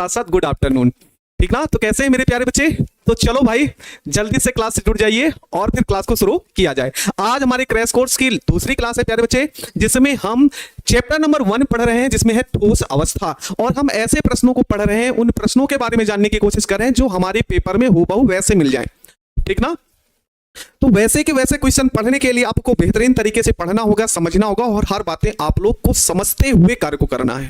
साथ साथ good afternoon. ठीक ना, तो कैसे हैं मेरे प्यारे बच्चे? तो चलो भाई जल्दी से क्लास से जुड़ जाइए और फिर क्लास को शुरू किया जाए। आज हमारे क्रैश कोर्स की दूसरी क्लास है प्यारे बच्चे, जिसमें हम चैप्टर नंबर 1 पढ़ रहे हैं, जिसमें है ठोस अवस्था। और हम ऐसे प्रश्नों को पढ़ रहे हैं, उन प्रश्नों के बारे में जानने की कोशिश कर रहे हैं जो हमारे पेपर में हूबहू वैसे मिल जाए। ठीक ना, तो वैसे के वैसे क्वेश्चन पढ़ने के लिए आपको बेहतरीन तरीके से पढ़ना होगा, समझना होगा और हर बातें आप लोग को समझते हुए कार्य को करना है।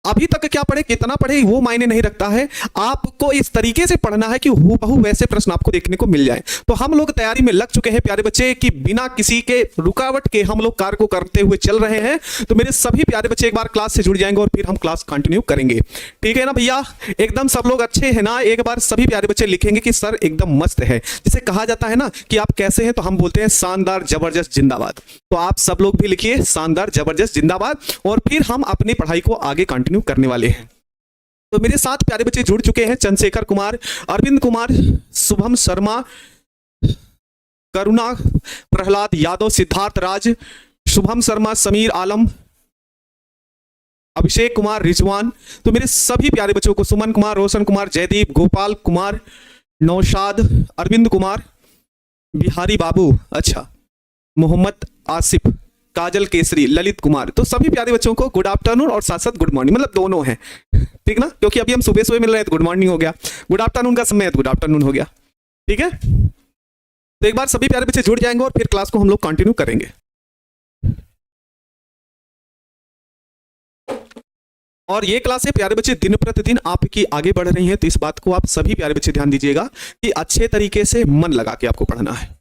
अभी तक क्या पढ़े, कितना पढ़े, वो मायने नहीं रखता है, आपको इस तरीके से पढ़ना है कि हूबहू वैसे प्रश्न आपको देखने को मिल जाए। तो हम लोग तैयारी में लग चुके हैं प्यारे बच्चे कि बिना किसी के रुकावट के हम लोग कार्य को करते हुए चल रहे हैं। तो मेरे सभी प्यारे बच्चे एक बार क्लास से जुड़ जाएंगे और फिर हम क्लास कंटिन्यू करेंगे। ठीक है ना भैया, एकदम सब लोग अच्छे हैं ना? एक बार सभी प्यारे बच्चे लिखेंगे कि सर एकदम मस्त है। जिसे कहा जाता है ना कि आप कैसे हैं, तो हम बोलते हैं शानदार जबरदस्त जिंदाबाद। तो आप सब लोग भी लिखिए शानदार जबरदस्त जिंदाबाद और फिर हम अपनी पढ़ाई को आगे कंटिन्यू करने वाले हैं। तो मेरे साथ प्यारे बच्चे जुड़ चुके हैं चंद्रशेखर कुमार, अरविंद कुमार, शुभम शर्मा, करुणा, प्रहलाद यादव, सिद्धार्थ राज, शुभम शर्मा, समीर आलम, अभिषेक कुमार, रिजवान। तो मेरे सभी प्यारे बच्चों को सुमन कुमार, रोशन कुमार, जयदीप, गोपाल कुमार, नौशाद, अरविंद कुमार, बिहारी बाबू, अच्छा, मोहम्मद आसिफ, काजल केसरी, ललित कुमार। तो सभी प्यारे बच्चों को गुड आफ्टरनून और साथ साथ गुड मॉर्निंग, मतलब दोनों हैं। ठीक ना, क्योंकि अभी हम सुबह सुबह मिल रहे हैं तो गुड मॉर्निंग हो गया, गुड आफ्टरनून का समय है तो गुड आफ्टरनून हो गया। ठीक है, तो एक बार सभी प्यारे बच्चे जुड़ जाएंगे और फिर क्लास को हम लोग कंटिन्यू करेंगे। और ये क्लासें प्यारे बच्चे दिन प्रतिदिन आपकी आगे बढ़ रही हैं, तो इस बात को आप सभी प्यारे बच्चे ध्यान दीजिएगा कि अच्छे तरीके से मन लगा के आपको पढ़ना है।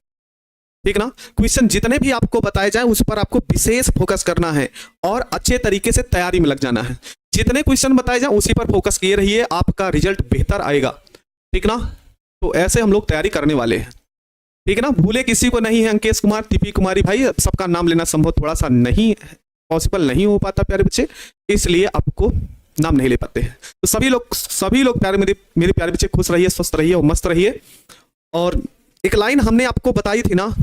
ठीक ना, क्वेश्चन जितने भी आपको बताए जाए उस पर आपको विशेष फोकस करना है और अच्छे तरीके से तैयारी में लग जाना है। जितने क्वेश्चन बताए जाए उसी पर फोकस किए रहिए, आपका रिजल्ट बेहतर आएगा। ठीक ना, तो ऐसे हम लोग तैयारी करने वाले हैं। ठीक है ना, भूले किसी को नहीं है। अंकेश कुमार, दीपी कुमारी, भाई सबका नाम लेना संभव थोड़ा सा नहीं पॉसिबल नहीं हो पाता प्यारे बच्चे, इसलिए आपको नाम नहीं ले पाते हैं। तो सभी लोग प्यारे मेरे प्यारे बच्चे खुश रहिए, स्वस्थ रहिए और मस्त रहिए। और एक लाइन हमने आपको बताई थी ना,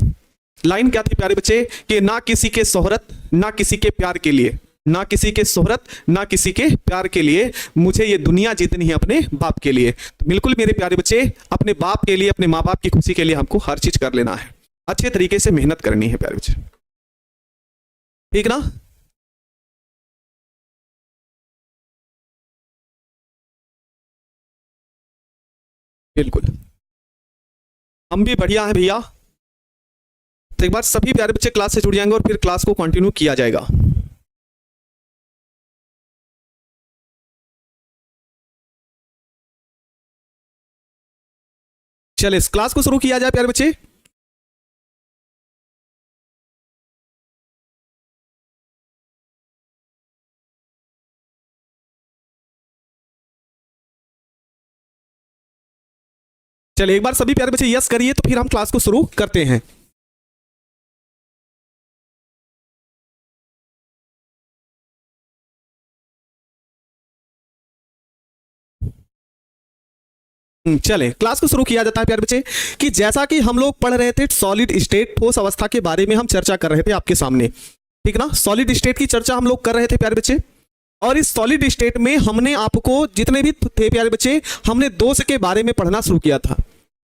लाइन क्या थी प्यारे बच्चे कि ना किसी के शोहरत ना किसी के प्यार के लिए, ना किसी के शोहरत ना किसी के प्यार के लिए, मुझे ये दुनिया जीतनी है अपने बाप के लिए। तो बिल्कुल मेरे प्यारे बच्चे, अपने बाप के लिए, अपने माँ बाप की खुशी के लिए हमको हर चीज कर लेना है, अच्छे तरीके से मेहनत करनी है प्यारे बच्चे। ठीक ना, बिल्कुल हम भी बढ़िया हैं भैया। तो एक बार सभी प्यारे बच्चे क्लास से जुड़ जाएंगे और फिर क्लास को कंटिन्यू किया जाएगा। चलिए इस क्लास को शुरू किया जाए प्यारे बच्चे। चलिए एक बार सभी प्यारे बच्चे यस करिए, तो फिर हम क्लास को शुरू करते हैं। चले क्लास को शुरू किया जाता है प्यारे बच्चे कि जैसा कि हम लोग पढ़ रहे थे सॉलिड स्टेट ठोस अवस्था के बारे में हम चर्चा कर रहे थे आपके सामने। ठीक ना, सॉलिड स्टेट की चर्चा हम लोग कर रहे थे प्यारे बच्चे। और इस सॉलिड स्टेट में हमने आपको जितने भी थे प्यारे बच्चे, हमने दोष के बारे में पढ़ना शुरू किया था,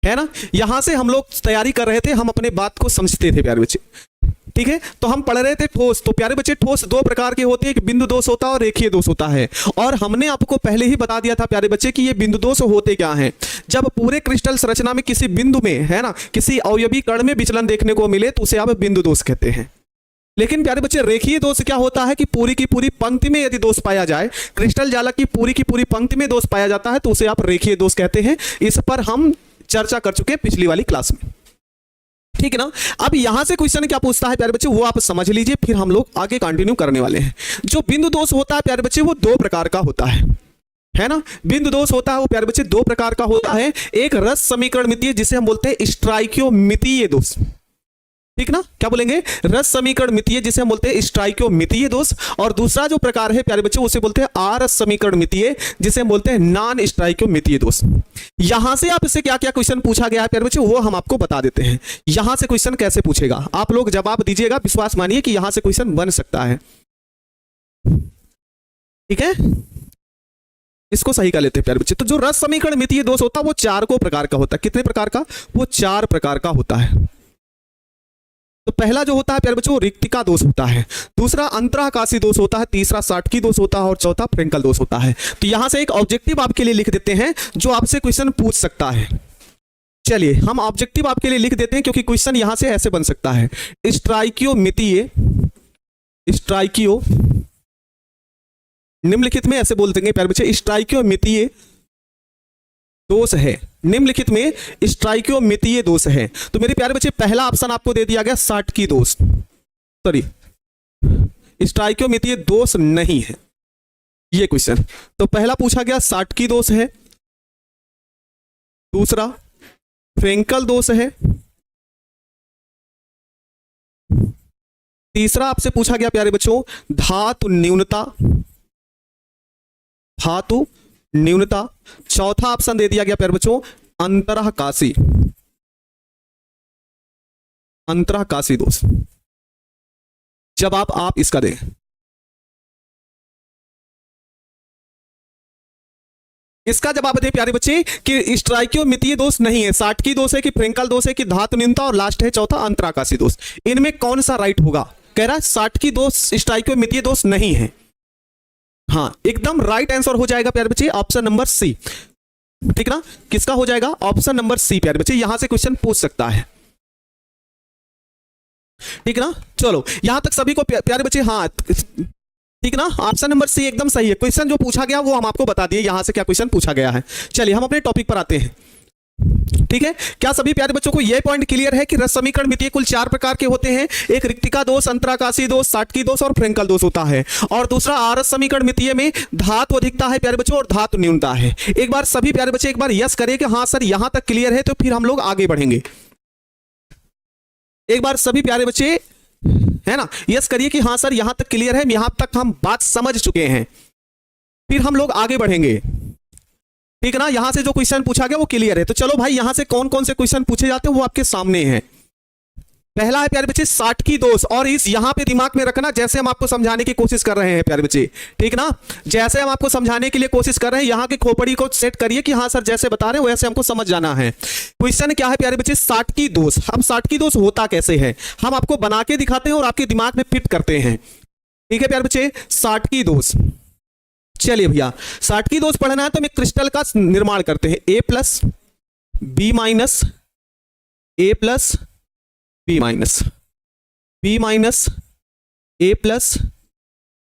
है ना। यहां से हम लोग तैयारी कर रहे थे, हम अपने बात को समझते थे प्यारे बच्चे। ठीक है, तो हम पढ़ रहे थे ठोस। तो प्यारे बच्चे ठोस दो प्रकार के होते हैं, एक बिंदु दोष होता है और रेखीय दोष होता है। और हमने आपको पहले ही बता दिया था प्यारे बच्चे कि ये बिंदु दोष होते क्या हैं। जब पूरे क्रिस्टल संरचना में किसी बिंदु में, है ना, किसी अवयवी कण में विचलन देखने को मिले तो उसे आप बिंदु दोष कहते हैं। लेकिन प्यारे बच्चे रेखीय दोष क्या होता है कि पूरी की पूरी पंक्ति में यदि दोष पाया जाए, क्रिस्टल जालक की पूरी पंक्ति में दोष पाया जाता है तो उसे आप रेखीय दोष कहते हैं। इस पर हम चर्चा कर चुके हैं पिछली वाली क्लास में। ठीक है ना, अब यहां से क्वेश्चन क्या पूछता है प्यारे बच्चे वो आप समझ लीजिए, फिर हम लोग आगे कंटिन्यू करने वाले हैं। जो बिंदु दोष होता है प्यारे बच्चे वो दो प्रकार का होता है ना। बिंदु दोष होता है वो प्यारे बच्चे दो प्रकार का होता है। एक रस समीकरण मितीय जिसे हम बोलते हैं स्ट्राइकियोमितीय दोष। ठीक ना, क्या बोलेंगे, रस समीकरण मितीय जिसे हम बोलते हैं स्ट्राइकियोमितीय दोष। और दूसरा जो प्रकार है प्यारे बच्चे उसे बोलते हैं आरस समीकरण मितीय जिसे हम बोलते हैं नॉन स्ट्राइकियोमितीय दोष। यहां से आपसे क्या क्या क्वेश्चन पूछा गया है प्यारे बच्चे वो हम आपको बता देते हैं। यहां से क्वेश्चन कैसे पूछेगा आप लोग जवाब दीजिएगा, विश्वास मानिए कि यहां से क्वेश्चन बन सकता है। ठीक है, इसको सही कर लेते हैं प्यारे बच्चे। तो जो रस समीकरण मितीय दोष होता है वो 4 प्रकार का होता है। कितने प्रकार का? वो 4 प्रकार का होता है। तो पहला जो होता है प्यारे बच्चों रिक्तिका दोष होता है, दूसरा अंतराकाशी दोष होता है, तीसरा साटकी दोष होता है और चौथा फ्रेंकल दोष होता है। तो यहां से एक ऑब्जेक्टिव आपके लिए लिख देते हैं जो आपसे क्वेश्चन पूछ सकता है। चलिए हम ऑब्जेक्टिव आपके लिए लिख देते हैं क्योंकि क्वेश्चन यहां से ऐसे बन सकता है। स्ट्राइकियोमितीय, स्ट्राइकियो निम्नलिखित में ऐसे बोल देंगे प्यारे बच्चे, स्ट्राइकियोमितीय दोष है, निम्नलिखित में स्ट्राइकियोमितीय दोष है। तो मेरे प्यारे बच्चे पहला ऑप्शन आपको दे दिया गया साटकी दोष, सॉरी स्ट्राइकियोमितीय दोष नहीं है ये क्वेश्चन। तो पहला पूछा गया साटकी दोष है, दूसरा फ्रेंकल दोष है, तीसरा आपसे पूछा गया प्यारे बच्चों धातु न्यूनता, धातु न्यूनता, चौथा ऑप्शन दे दिया गया प्यारे बच्चों अंतराकाशी, अंतराकाशी दोष। जवाब आप इसका दें। इसका जवाब दे प्यारे बच्चे कि स्ट्राइकियोमितीय दोष नहीं है, साटकी दोष है कि फ्रेंकल दोष है कि धातु न्यूनता और लास्ट है चौथा अंतराकाशी दोष। इनमें कौन सा राइट होगा? कह रहा है साटकी दोष स्ट्राइकियोमितीय दोष नहीं है। हाँ एकदम राइट आंसर हो जाएगा प्यारे बच्चे ऑप्शन नंबर सी। ठीक ना, किसका हो जाएगा? ऑप्शन नंबर सी प्यारे बच्चे। यहां से क्वेश्चन पूछ सकता है। ठीक ना, चलो यहां तक सभी को प्यारे बच्चे हाँ ठीक ना, ऑप्शन नंबर सी एकदम सही है। क्वेश्चन जो पूछा गया वो हम आपको बता दिए यहां से क्या क्वेश्चन पूछा गया है। चलिए हम अपने टॉपिक पर आते हैं। ठीक है, क्या सभी प्यारे बच्चों को यह पॉइंट क्लियर है कि रस समीकरण मितीय कुल 4 प्रकार के होते हैं? एक रिक्तिका दोष, अंतराकाशी दोष, साटकी दोष और फ्रेंकल दोष होता है। और दूसरा आरस समीकरण मितीय में धातु अधिकता है प्यारे बच्चों और धातु न्यूनता है। एक बार सभी प्यारे बच्चे एक बार यस करें कि हाँ सर यहां तक क्लियर है, तो फिर हम लोग आगे बढ़ेंगे। एक बार सभी प्यारे बच्चे है ना यस करिए कि हाँ सर यहां तक क्लियर है, यहां तक हम बात समझ चुके हैं, फिर हम लोग आगे बढ़ेंगे। ठीक है ना, यहां से जो क्वेश्चन पूछा गया वो क्लियर है। तो चलो भाई यहां से कौन कौन से क्वेश्चन पूछे जाते हैं वो आपके सामने हैं। पहला है प्यारे बच्चे साटकी दोष, और इस यहां पे दिमाग में रखना जैसे हम आपको समझाने की कोशिश कर रहे हैं प्यारे बच्चे। ठीक ना, जैसे हम आपको समझाने के लिए कोशिश कर रहे हैं यहां की खोपड़ी को सेट करिए कि हाँ सर जैसे बता रहे हैं वैसे हमको समझ जाना है। क्वेश्चन क्या है प्यारे बच्चे? साटकी दोष। हम साटकी दोष होता कैसे है हम आपको बना के दिखाते हैं और आपके दिमाग में फिट करते हैं। ठीक है प्यारे बच्चे, साटकी दोष। चलिए भैया साटकी दोष पढ़ना है तो हम एक क्रिस्टल का निर्माण करते हैं। A plus B minus, A plus B minus, B minus A plus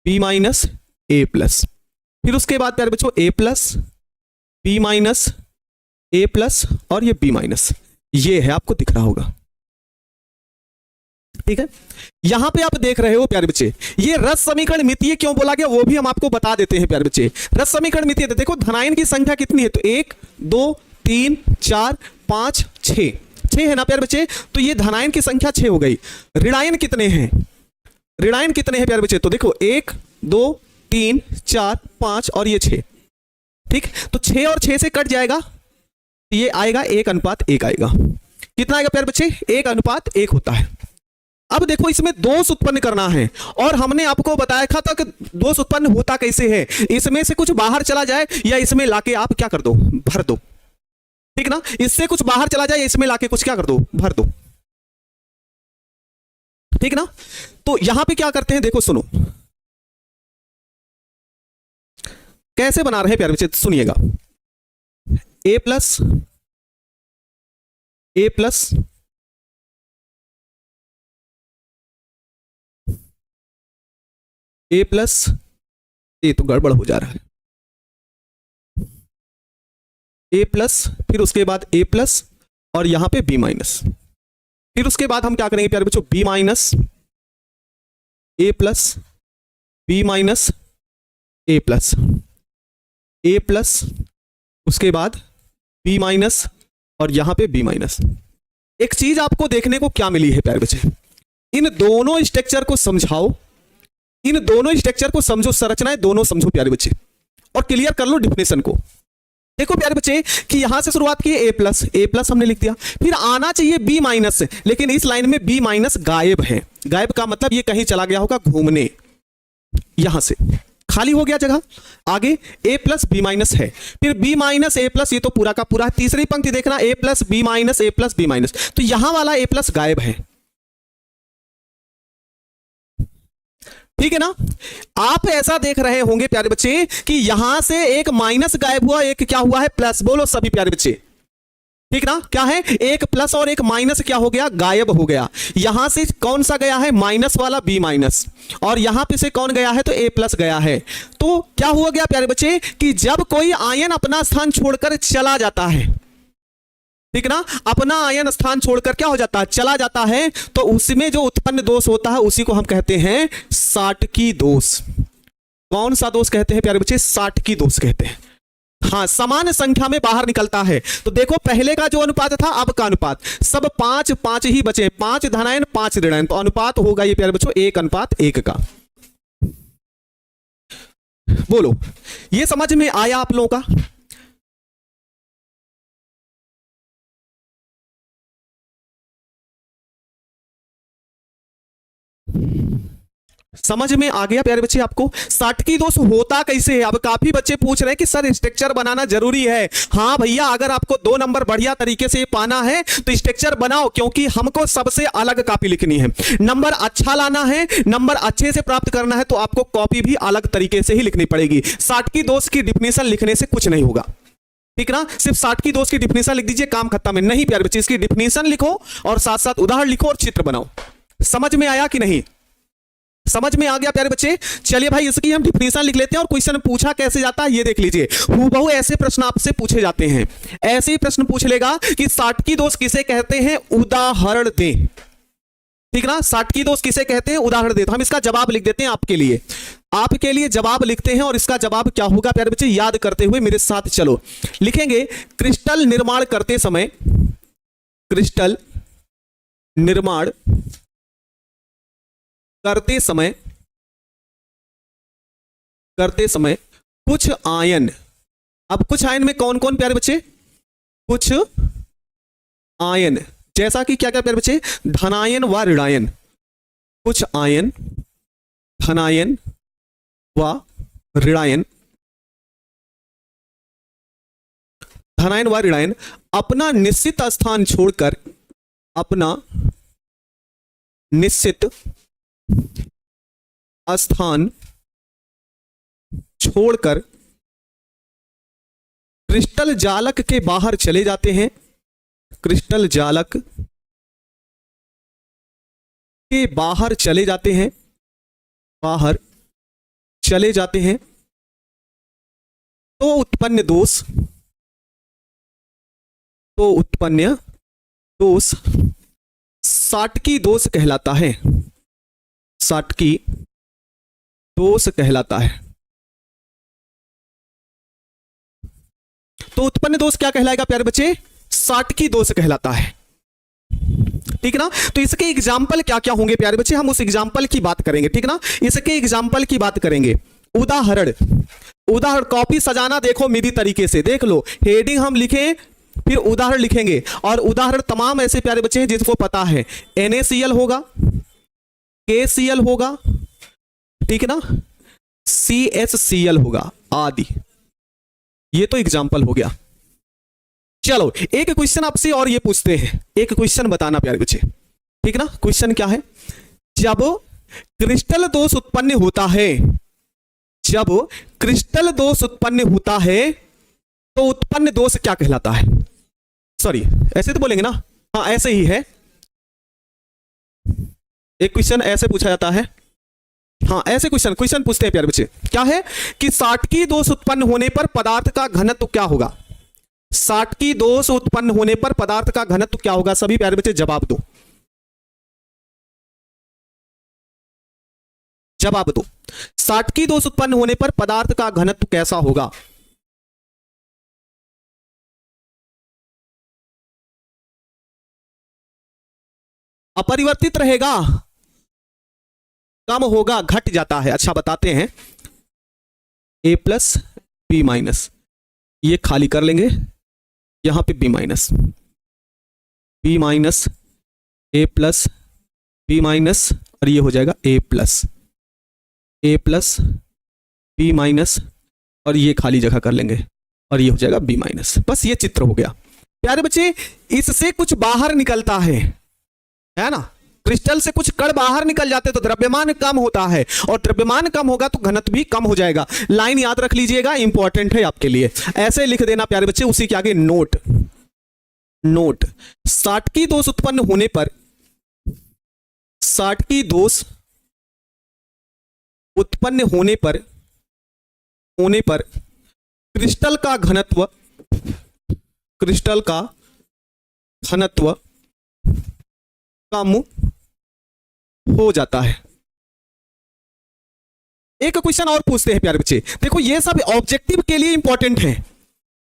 B minus A plus, फिर उसके बाद प्यारे बच्चों A plus B minus A plus और ये बी माइनस, ये है आपको दिख रहा होगा। ठीक है, यहां पे आप देख रहे हो प्यारे बच्चे ये रस समीकरण मितीय क्यों बोला गया वो भी हम आपको बता देते हैं प्यारे बच्चे। रस समीकरण मितीय देखो धनायन की संख्या कितनी है? तो 1 2 3 4 5 6 है ना प्यारे बच्चे। तो ये धनायन की संख्या 6 हो गई। ऋणायन कितने हैं? ऋणायन कितने हैं प्यारे बच्चे? तो देखो 1 2 3 4 5 और ये 6। ठीक, तो 6 और 6 से कट जाएगा, ये आएगा 1:1 आएगा। कितना आएगा प्यारे बच्चे? 1:1 होता है। अब देखो इसमें दोष उत्पन्न करना है और हमने आपको बताया था कि दोष उत्पन्न होता कैसे है। इसमें से कुछ बाहर चला जाए या इसमें लाके आप क्या कर दो? भर दो। ठीक ना, इससे कुछ बाहर चला जाए या इसमें लाके कुछ क्या कर दो? भर दो। ठीक ना, तो यहां पे क्या करते हैं देखो सुनो कैसे बना रहे हैं प्यारे बच्चे, सुनिएगा। ए प्लस ए प्लस ए प्लस, ये तो गड़बड़ हो जा रहा है। ए प्लस, फिर उसके बाद ए प्लस और यहां पे बी माइनस, फिर उसके बाद हम क्या करेंगे प्यारे बच्चों? B minus A plus B minus A plus, A plus उसके बाद बी माइनस और यहां पे बी माइनस। एक चीज आपको देखने को क्या मिली है प्यारे बच्चे, इन दोनों स्ट्रक्चर को समझाओ, इन दोनों स्ट्रक्चर को समझो, संरचनाएं दोनों समझो प्यारे बच्चे और क्लियर कर लो डिफिनेशन को। देखो प्यारे बच्चे कि यहां से शुरुआत की ए प्लस हमने लिख दिया, फिर आना चाहिए बी माइनस, लेकिन इस लाइन में बी माइनस गायब है। गायब का मतलब ये कहीं चला गया होगा घूमने, यहां से खाली हो गया जगह। आगे a प्लस बी माइनस है, फिर b माइनस ए प्लस, ये तो पूरा का पूरा। तीसरी पंक्ति देखना a plus B minus, a plus B minus, तो यहां वाला a प्लस गायब है। ठीक है ना। आप ऐसा देख रहे होंगे प्यारे बच्चे कि यहां से एक माइनस गायब हुआ, एक क्या हुआ है प्लस। बोलो सभी प्यारे बच्चे, ठीक ना। क्या है, एक प्लस और एक माइनस क्या हो गया, गायब हो गया। यहां से कौन सा गया है, माइनस वाला बी माइनस, और यहां पे से कौन गया है, तो ए प्लस गया है। तो क्या हुआ गया प्यारे बच्चे कि जब कोई आयन अपना स्थान छोड़कर चला जाता है, ठीक ना, अपना आयन स्थान छोड़कर क्या हो जाता है, चला जाता है, तो उसमें जो उत्पन्न दोष होता है उसी को हम कहते हैं साटकी दोष। कौन सा दोष कहते हैं प्यारे बच्चे, साटकी दोष कहते हैं। हाँ, समान संख्या में बाहर निकलता है। तो देखो पहले का जो अनुपात था, अब का अनुपात, सब 5-5 ही बचे, 5 धनायन 5 ऋणायन, तो अनुपात होगा ये प्यारे बच्चों 1:1 का। बोलो ये समझ में आया आप लोगों का। समझ में आ गया प्यारे बच्चे आपको, साटकी दोष होता कैसे है। अब काफी बच्चे पूछ रहे हैं कि सर स्ट्रक्चर बनाना जरूरी है। हाँ भैया, अगर आपको 2 नंबर बढ़िया तरीके से पाना है तो स्ट्रक्चर बनाओ, क्योंकि हमको सबसे अलग कॉपी लिखनी है। नंबर अच्छा लाना है, नंबर अच्छे से प्राप्त करना है, तो आपको कॉपी भी अलग तरीके से ही लिखनी पड़ेगी। साटकी दोष की डिफिनेशन लिखने से कुछ नहीं होगा, ठीक ना। सिर्फ साटकी दोष की डिफिनेशन लिख दीजिए, काम खत्म है। नहीं प्यारे बच्चे, इसकी डिफिनेशन लिखो और साथ साथ उदाहरण लिखो और चित्र बनाओ। समझ में आया कि नहीं, समझ में आ गया प्यारे बच्चे। चलिए भाई, इसकी हम डिफिनेशन लिख लेते हैं और क्वेश्चन पूछा कैसे जाता है ये देख लीजिए। हूबहू ऐसे प्रश्न आपसे पूछे जाते हैं। ऐसे ही प्रश्न पूछ लेगा कि साटकी दोष किसे कहते हैं, उदाहरण दें, ठीक ना। साटकी दोष किसे कहते हैं, उदाहरण दें। तो हम इसका जवाब लिख देते हैं आपके लिए, आपके लिए जवाब लिखते हैं। और इसका जवाब क्या होगा प्यारे बच्चे, याद करते हुए मेरे साथ चलो। लिखेंगे, क्रिस्टल निर्माण करते समय, क्रिस्टल निर्माण करते समय कुछ आयन, अब कुछ आयन में कौन कौन प्यारे बच्चे, कुछ आयन, जैसा कि क्या क्या प्यारे बच्चे, धनायन व ऋणायन। कुछ आयन धनायन व ऋणायन, धनायन व ऋणायन अपना निश्चित स्थान छोड़कर, अपना निश्चित स्थान छोड़कर क्रिस्टल जालक के बाहर चले जाते हैं, क्रिस्टल जालक के बाहर चले जाते हैं, बाहर चले जाते हैं, तो उत्पन्न दोष, तो उत्पन्न दोष साटकी दोष कहलाता है, साटकी दोष कहलाता है। तो उत्पन्न दोष क्या कहलाएगा प्यारे बच्चे, साटकी दोष कहलाता है, ठीक ना। तो इसके एग्जाम्पल क्या क्या होंगे प्यारे बच्चे, हम उस एग्जाम्पल की बात करेंगे, ठीक ना। इसके एग्जाम्पल की बात करेंगे। उदाहरण, उदाहरण कॉपी सजाना देखो मेरी तरीके से, देख लो, हेडिंग हम लिखें फिर उदाहरण लिखेंगे। और उदाहरण तमाम ऐसे प्यारे बच्चे हैं जिसको पता है, NaCl होगा, KCl होगा, ठीक है ना, CHCl होगा आदि। ये तो एग्जाम्पल हो गया। चलो एक क्वेश्चन आपसे और ये पूछते हैं, एक क्वेश्चन बताना प्यारे बच्चे, ठीक ना। क्वेश्चन क्या है, जब क्रिस्टल दोष उत्पन्न होता है, जब क्रिस्टल दोष उत्पन्न होता है तो उत्पन्न दोष क्या कहलाता है। सॉरी, ऐसे तो बोलेंगे ना, हाँ ऐसे ही है। एक क्वेश्चन ऐसे पूछा जाता है, हाँ ऐसे क्वेश्चन पूछते हैं प्यारे बच्चे। क्या है कि साटकी दोष उत्पन्न होने पर पदार्थ का घनत्व क्या होगा, साटकी दोष उत्पन्न होने पर पदार्थ का घनत्व क्या होगा। सभी प्यारे बच्चे जवाब दो, जवाब दो। साटकी दोष उत्पन्न होने पर पदार्थ का घनत्व कैसा होगा। अपरिवर्तित रहेगा, कम होगा, घट जाता है। अच्छा बताते हैं, A प्लस बी माइनस, ये खाली कर लेंगे, यहां पे B minus, B minus A plus B minus, और ये हो जाएगा A प्लस बी माइनस, और ये खाली जगह कर लेंगे और ये हो जाएगा बी माइनस। बस ये चित्र हो गया प्यारे बच्चे। इससे कुछ बाहर निकलता है ना, क्रिस्टल से कुछ कण बाहर निकल जाते तो द्रव्यमान कम होता है, और द्रव्यमान कम होगा तो घनत्व भी कम हो जाएगा। लाइन याद रख लीजिएगा, इंपॉर्टेंट है आपके लिए। ऐसे लिख देना प्यारे बच्चे, उसी के आगे नोट। नोट, साटकी दोष उत्पन्न होने पर, साटकी दोष उत्पन्न होने पर क्रिस्टल का घनत्व, क्रिस्टल का घनत्व कम हो जाता है। एक क्वेश्चन और पूछते हैं प्यारे बच्चे, देखो ये सब ऑब्जेक्टिव के लिए इंपॉर्टेंट है।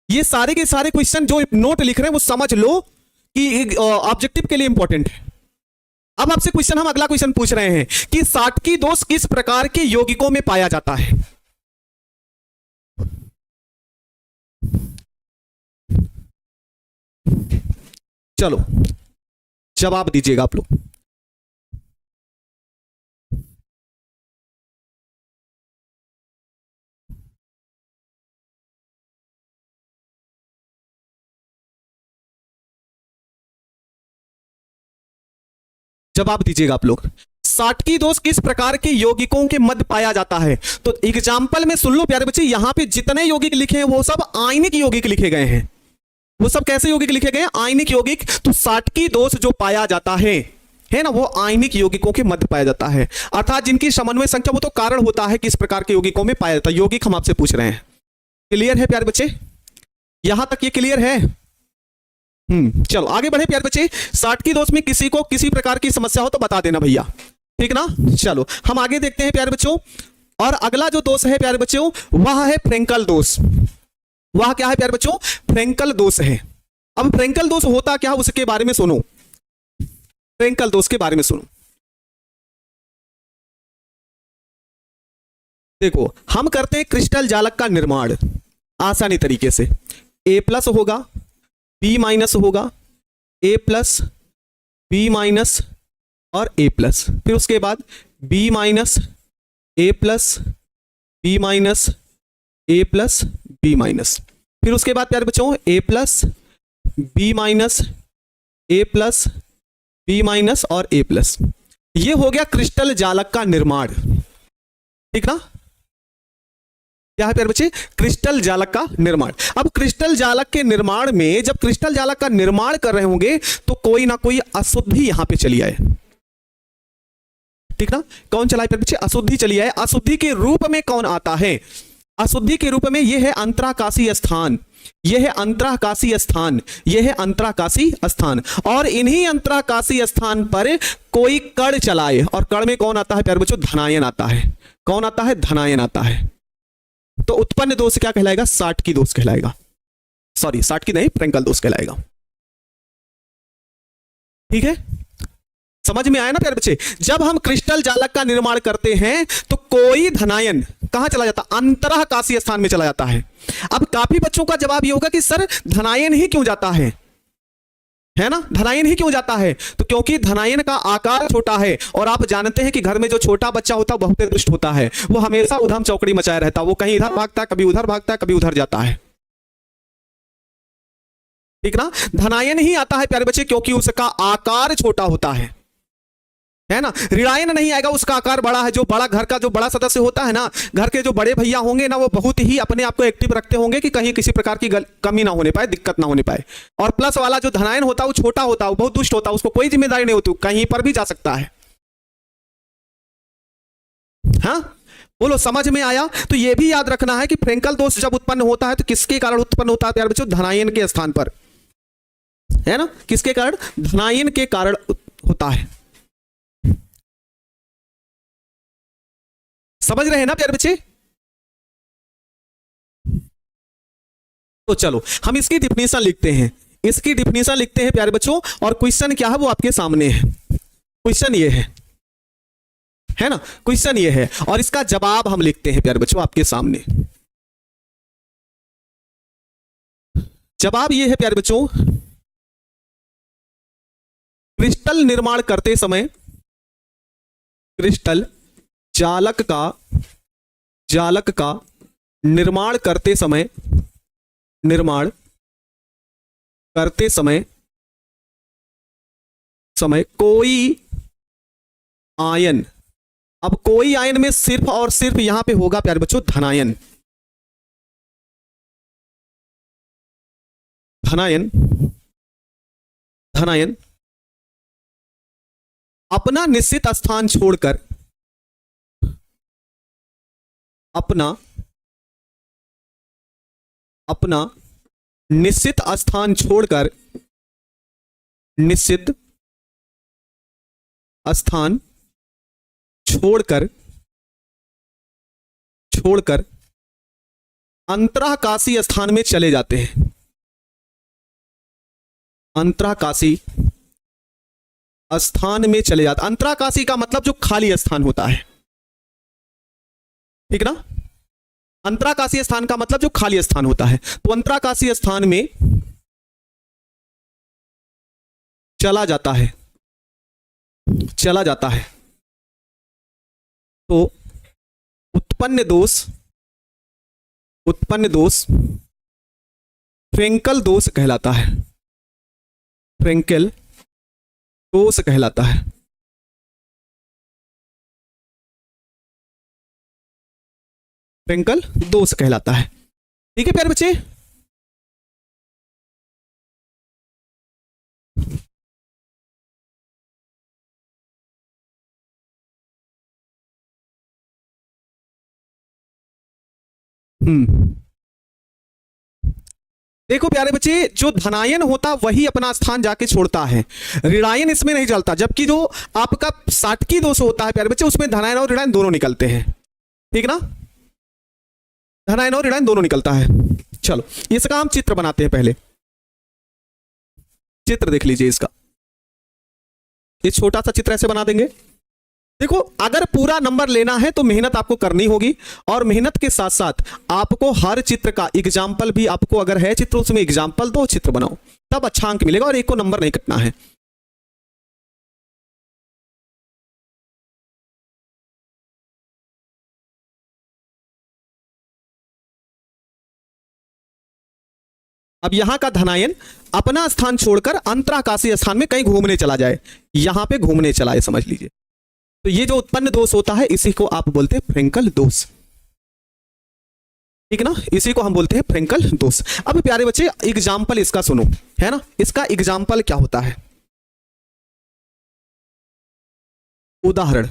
ये सारे के सारे क्वेश्चन जो नोट लिख रहे हैं वो समझ लो कि ऑब्जेक्टिव के लिए इंपॉर्टेंट है। अब आपसे क्वेश्चन, हम अगला क्वेश्चन पूछ रहे हैं कि साटकी दोष किस प्रकार के यौगिकों में पाया जाता है। चलो जवाब दीजिएगा आप लोग। जवाब दीजिएगा आप लोग। साटकी दोष किस प्रकार के यौगिकों के मध्य पाया जाता है? तो एग्जाम्पल में सुन लो प्यारे बच्चे, यहां पे जितने यौगिक लिखे हैं वो सब आयनिक यौगिक लिखे गए हैं। वो सब कैसे यौगिक लिखे गए हैं? आयनिक यौगिक। तो साटकी दोष जो पाया जाता है ना, वो आयनिक यौगिकों के मध्य पाया जाता है, अर्थात जिनकी समन्वय संख्या, वो तो कारण होता है किस प्रकार के यौगिकों में पाया जाता है। यौगिक हम आपसे पूछ रहे हैं। क्लियर है प्यारे बच्चे? यहां तक ये क्लियर है? चलो आगे बढ़े प्यारे बच्चे। साटकी दोष में किसी को किसी प्रकार की समस्या हो तो बता देना भैया, ठीक ना। चलो हम आगे देखते हैं प्यारे बच्चों। और अगला जो दोष है प्यारे बच्चों, वह है फ्रेंकल दोष। वह क्या है प्यारे बच्चों? फ्रेंकल दोष है। अब फ्रेंकल दोष होता क्या, उसके बारे में सुनो। फ्रेंकल दोष के बारे में सुनो। देखो हम करते हैं क्रिस्टल जालक का निर्माण आसानी तरीके से। ए प्लस होगा, बी माइनस होगा, ए प्लस, बी माइनस और ए प्लस, फिर उसके बाद B minus, A plus, B minus, A plus, B minus, फिर उसके बाद प्यारे बच्चों A plus, B minus, A plus, B minus और ए प्लस। ये हो गया क्रिस्टल जालक का निर्माण, ठीक ना। क्या है प्यारे बच्चे? क्रिस्टल जालक का निर्माण। अब क्रिस्टल जालक के निर्माण में, जब क्रिस्टल जालक का निर्माण कर रहे होंगे तो कोई ना कोई अशुद्धि यहां पे चली आए, ठीक ना। कौन चला है प्यारे बच्चे? अशुद्धि चली आए। अशुद्धि के रूप में कौन आता है? अशुद्धि के रूप में यह है अंतराकाशीय स्थान, यह है अंतराकाशीय स्थान, यह है अंतराकाशीय स्थान। और इन्हीं अंतराकाशीय स्थान पर कोई कण चलाए, और कण में कौन आता है प्यारे बच्चों? धनायन आता है। कौन आता है? धनायन आता है। तो उत्पन्न दोष क्या कहलाएगा? साटकी दोष कहलाएगा। सॉरी, साटकी नहीं, फ्रेंकल दोष कहलाएगा। ठीक है, समझ में आया ना प्यारे बच्चे? जब हम क्रिस्टल जालक का निर्माण करते हैं तो कोई धनायन कहां चला जाता? अंतराकाशीय स्थान में चला जाता है। अब काफी बच्चों का जवाब ये होगा कि सर धनायन ही क्यों जाता है ना, धनायन ही क्यों जाता है? तो क्योंकि धनायन का आकार छोटा है, और आप जानते हैं कि घर में जो छोटा बच्चा होता है बहुत दुष्ट होता है। वो हमेशा उधम चौकड़ी मचाए रहता है, वो कहीं इधर भागता है, कभी उधर भागता है, कभी उधर जाता है, ठीक ना। धनायन ही आता है प्यारे बच्चे क्योंकि उसका आकार छोटा होता है ना। ऋणायन नहीं आएगा, उसका आकार बड़ा है। जो बड़ा घर का जो बड़ा सदस्य होता है ना, घर के जो बड़े भैया होंगे ना, वो बहुत ही अपने आप को एक्टिव रखते होंगे कि कहीं किसी प्रकार की कमी ना होने पाए, दिक्कत ना होने पाए। और प्लस वाला जो धनायन होता है वो छोटा होता है, वो बहुत दुष्ट होता है, उसको कोई जिम्मेदारी नहीं होती, कहीं पर भी जा सकता है। हाँ बोलो, समझ में आया? तो ये भी याद रखना है कि फ्रेंकल दोष जब उत्पन्न होता है तो किसके कारण उत्पन्न होता है प्यारे बच्चों? धनायन के स्थान पर, है ना। किसके कारण? धनायन के कारण होता है। समझ रहे हैं ना प्यारे बच्चे? तो चलो हम इसकी डिफिनेशन लिखते हैं। इसकी डिफिनेशन लिखते हैं प्यारे बच्चों, और क्वेश्चन क्या है वो आपके सामने है। क्वेश्चन ये है ना, क्वेश्चन ये है, और इसका जवाब हम लिखते हैं प्यारे बच्चों आपके सामने। जवाब ये है प्यारे बच्चों, क्रिस्टल निर्माण करते समय क्रिस्टल जालक का जालक का निर्माण करते समय कोई आयन, अब कोई आयन में सिर्फ और सिर्फ यहां पे होगा प्यारे बच्चों धनायन, अपना निश्चित स्थान छोड़कर, अपना निश्चित स्थान छोड़कर अंतराकाशी स्थान में चले जाते हैं। अंतराकाशी स्थान में चले जाते, अंतराकाशी का मतलब जो खाली स्थान होता है, ठीक ना, अंतराकाशी स्थान का मतलब जो खाली स्थान होता है, तो अंतराकाशी स्थान में चला जाता है तो उत्पन्न दोष फ्रेंकल दोष कहलाता है। फ्रेंकल दोष कहलाता है। फ्रेंकल दोष कहलाता है। ठीक है प्यारे बच्चे, देखो प्यारे बच्चे, जो धनायन होता वही अपना स्थान जाके छोड़ता है, ऋणायन इसमें नहीं चलता, जबकि जो आपका साटकी दोष होता है प्यारे बच्चे उसमें धनायन और ऋणायन दोनों निकलते हैं। ठीक ना, धनायन और ऋणायन दोनों निकलता है। चलो इसका हम चित्र बनाते हैं। पहले चित्र देख लीजिए इसका, ये छोटा सा चित्र ऐसे बना देंगे। देखो अगर पूरा नंबर लेना है तो मेहनत आपको करनी होगी, और मेहनत के साथ साथ आपको हर चित्र का एग्जाम्पल भी, आपको अगर है चित्र उसमें एग्जाम्पल दो, चित्र बनाओ, तब अच्छा अंक मिलेगा और एक को नंबर नहीं कटना है। अब यहां का धनायन अपना स्थान छोड़कर अंतराकाशीय स्थान में कहीं घूमने चला जाए, यहां पे घूमने चला है समझ लीजिए, तो ये जो उत्पन्न दोष होता है इसी को आप बोलते हैं फ्रेंकल दोष। ठीक ना, इसी को हम बोलते हैं फ्रेंकल दोष। अब प्यारे बच्चे एग्जाम्पल इसका सुनो, है ना, इसका एग्जाम्पल क्या होता है। उदाहरण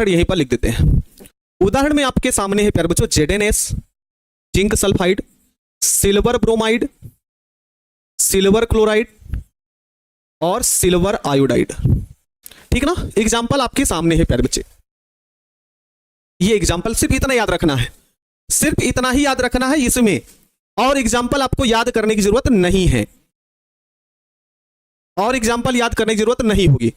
यहीं पर लिख देते हैं। उदाहरण में आपके सामने है प्यारे बच्चों ZnS, zinc sulphide, silver bromide, silver chloride और सिल्वर आयोडाइड। ठीक ना, एग्जाम्पल आपके सामने है प्यारे बच्चे। ये एग्जाम्पल सिर्फ इतना याद रखना है, सिर्फ इतना ही याद रखना है इसमें, और एग्जाम्पल आपको याद करने की जरूरत नहीं है, और एग्जाम्पल याद करने की जरूरत नहीं होगी।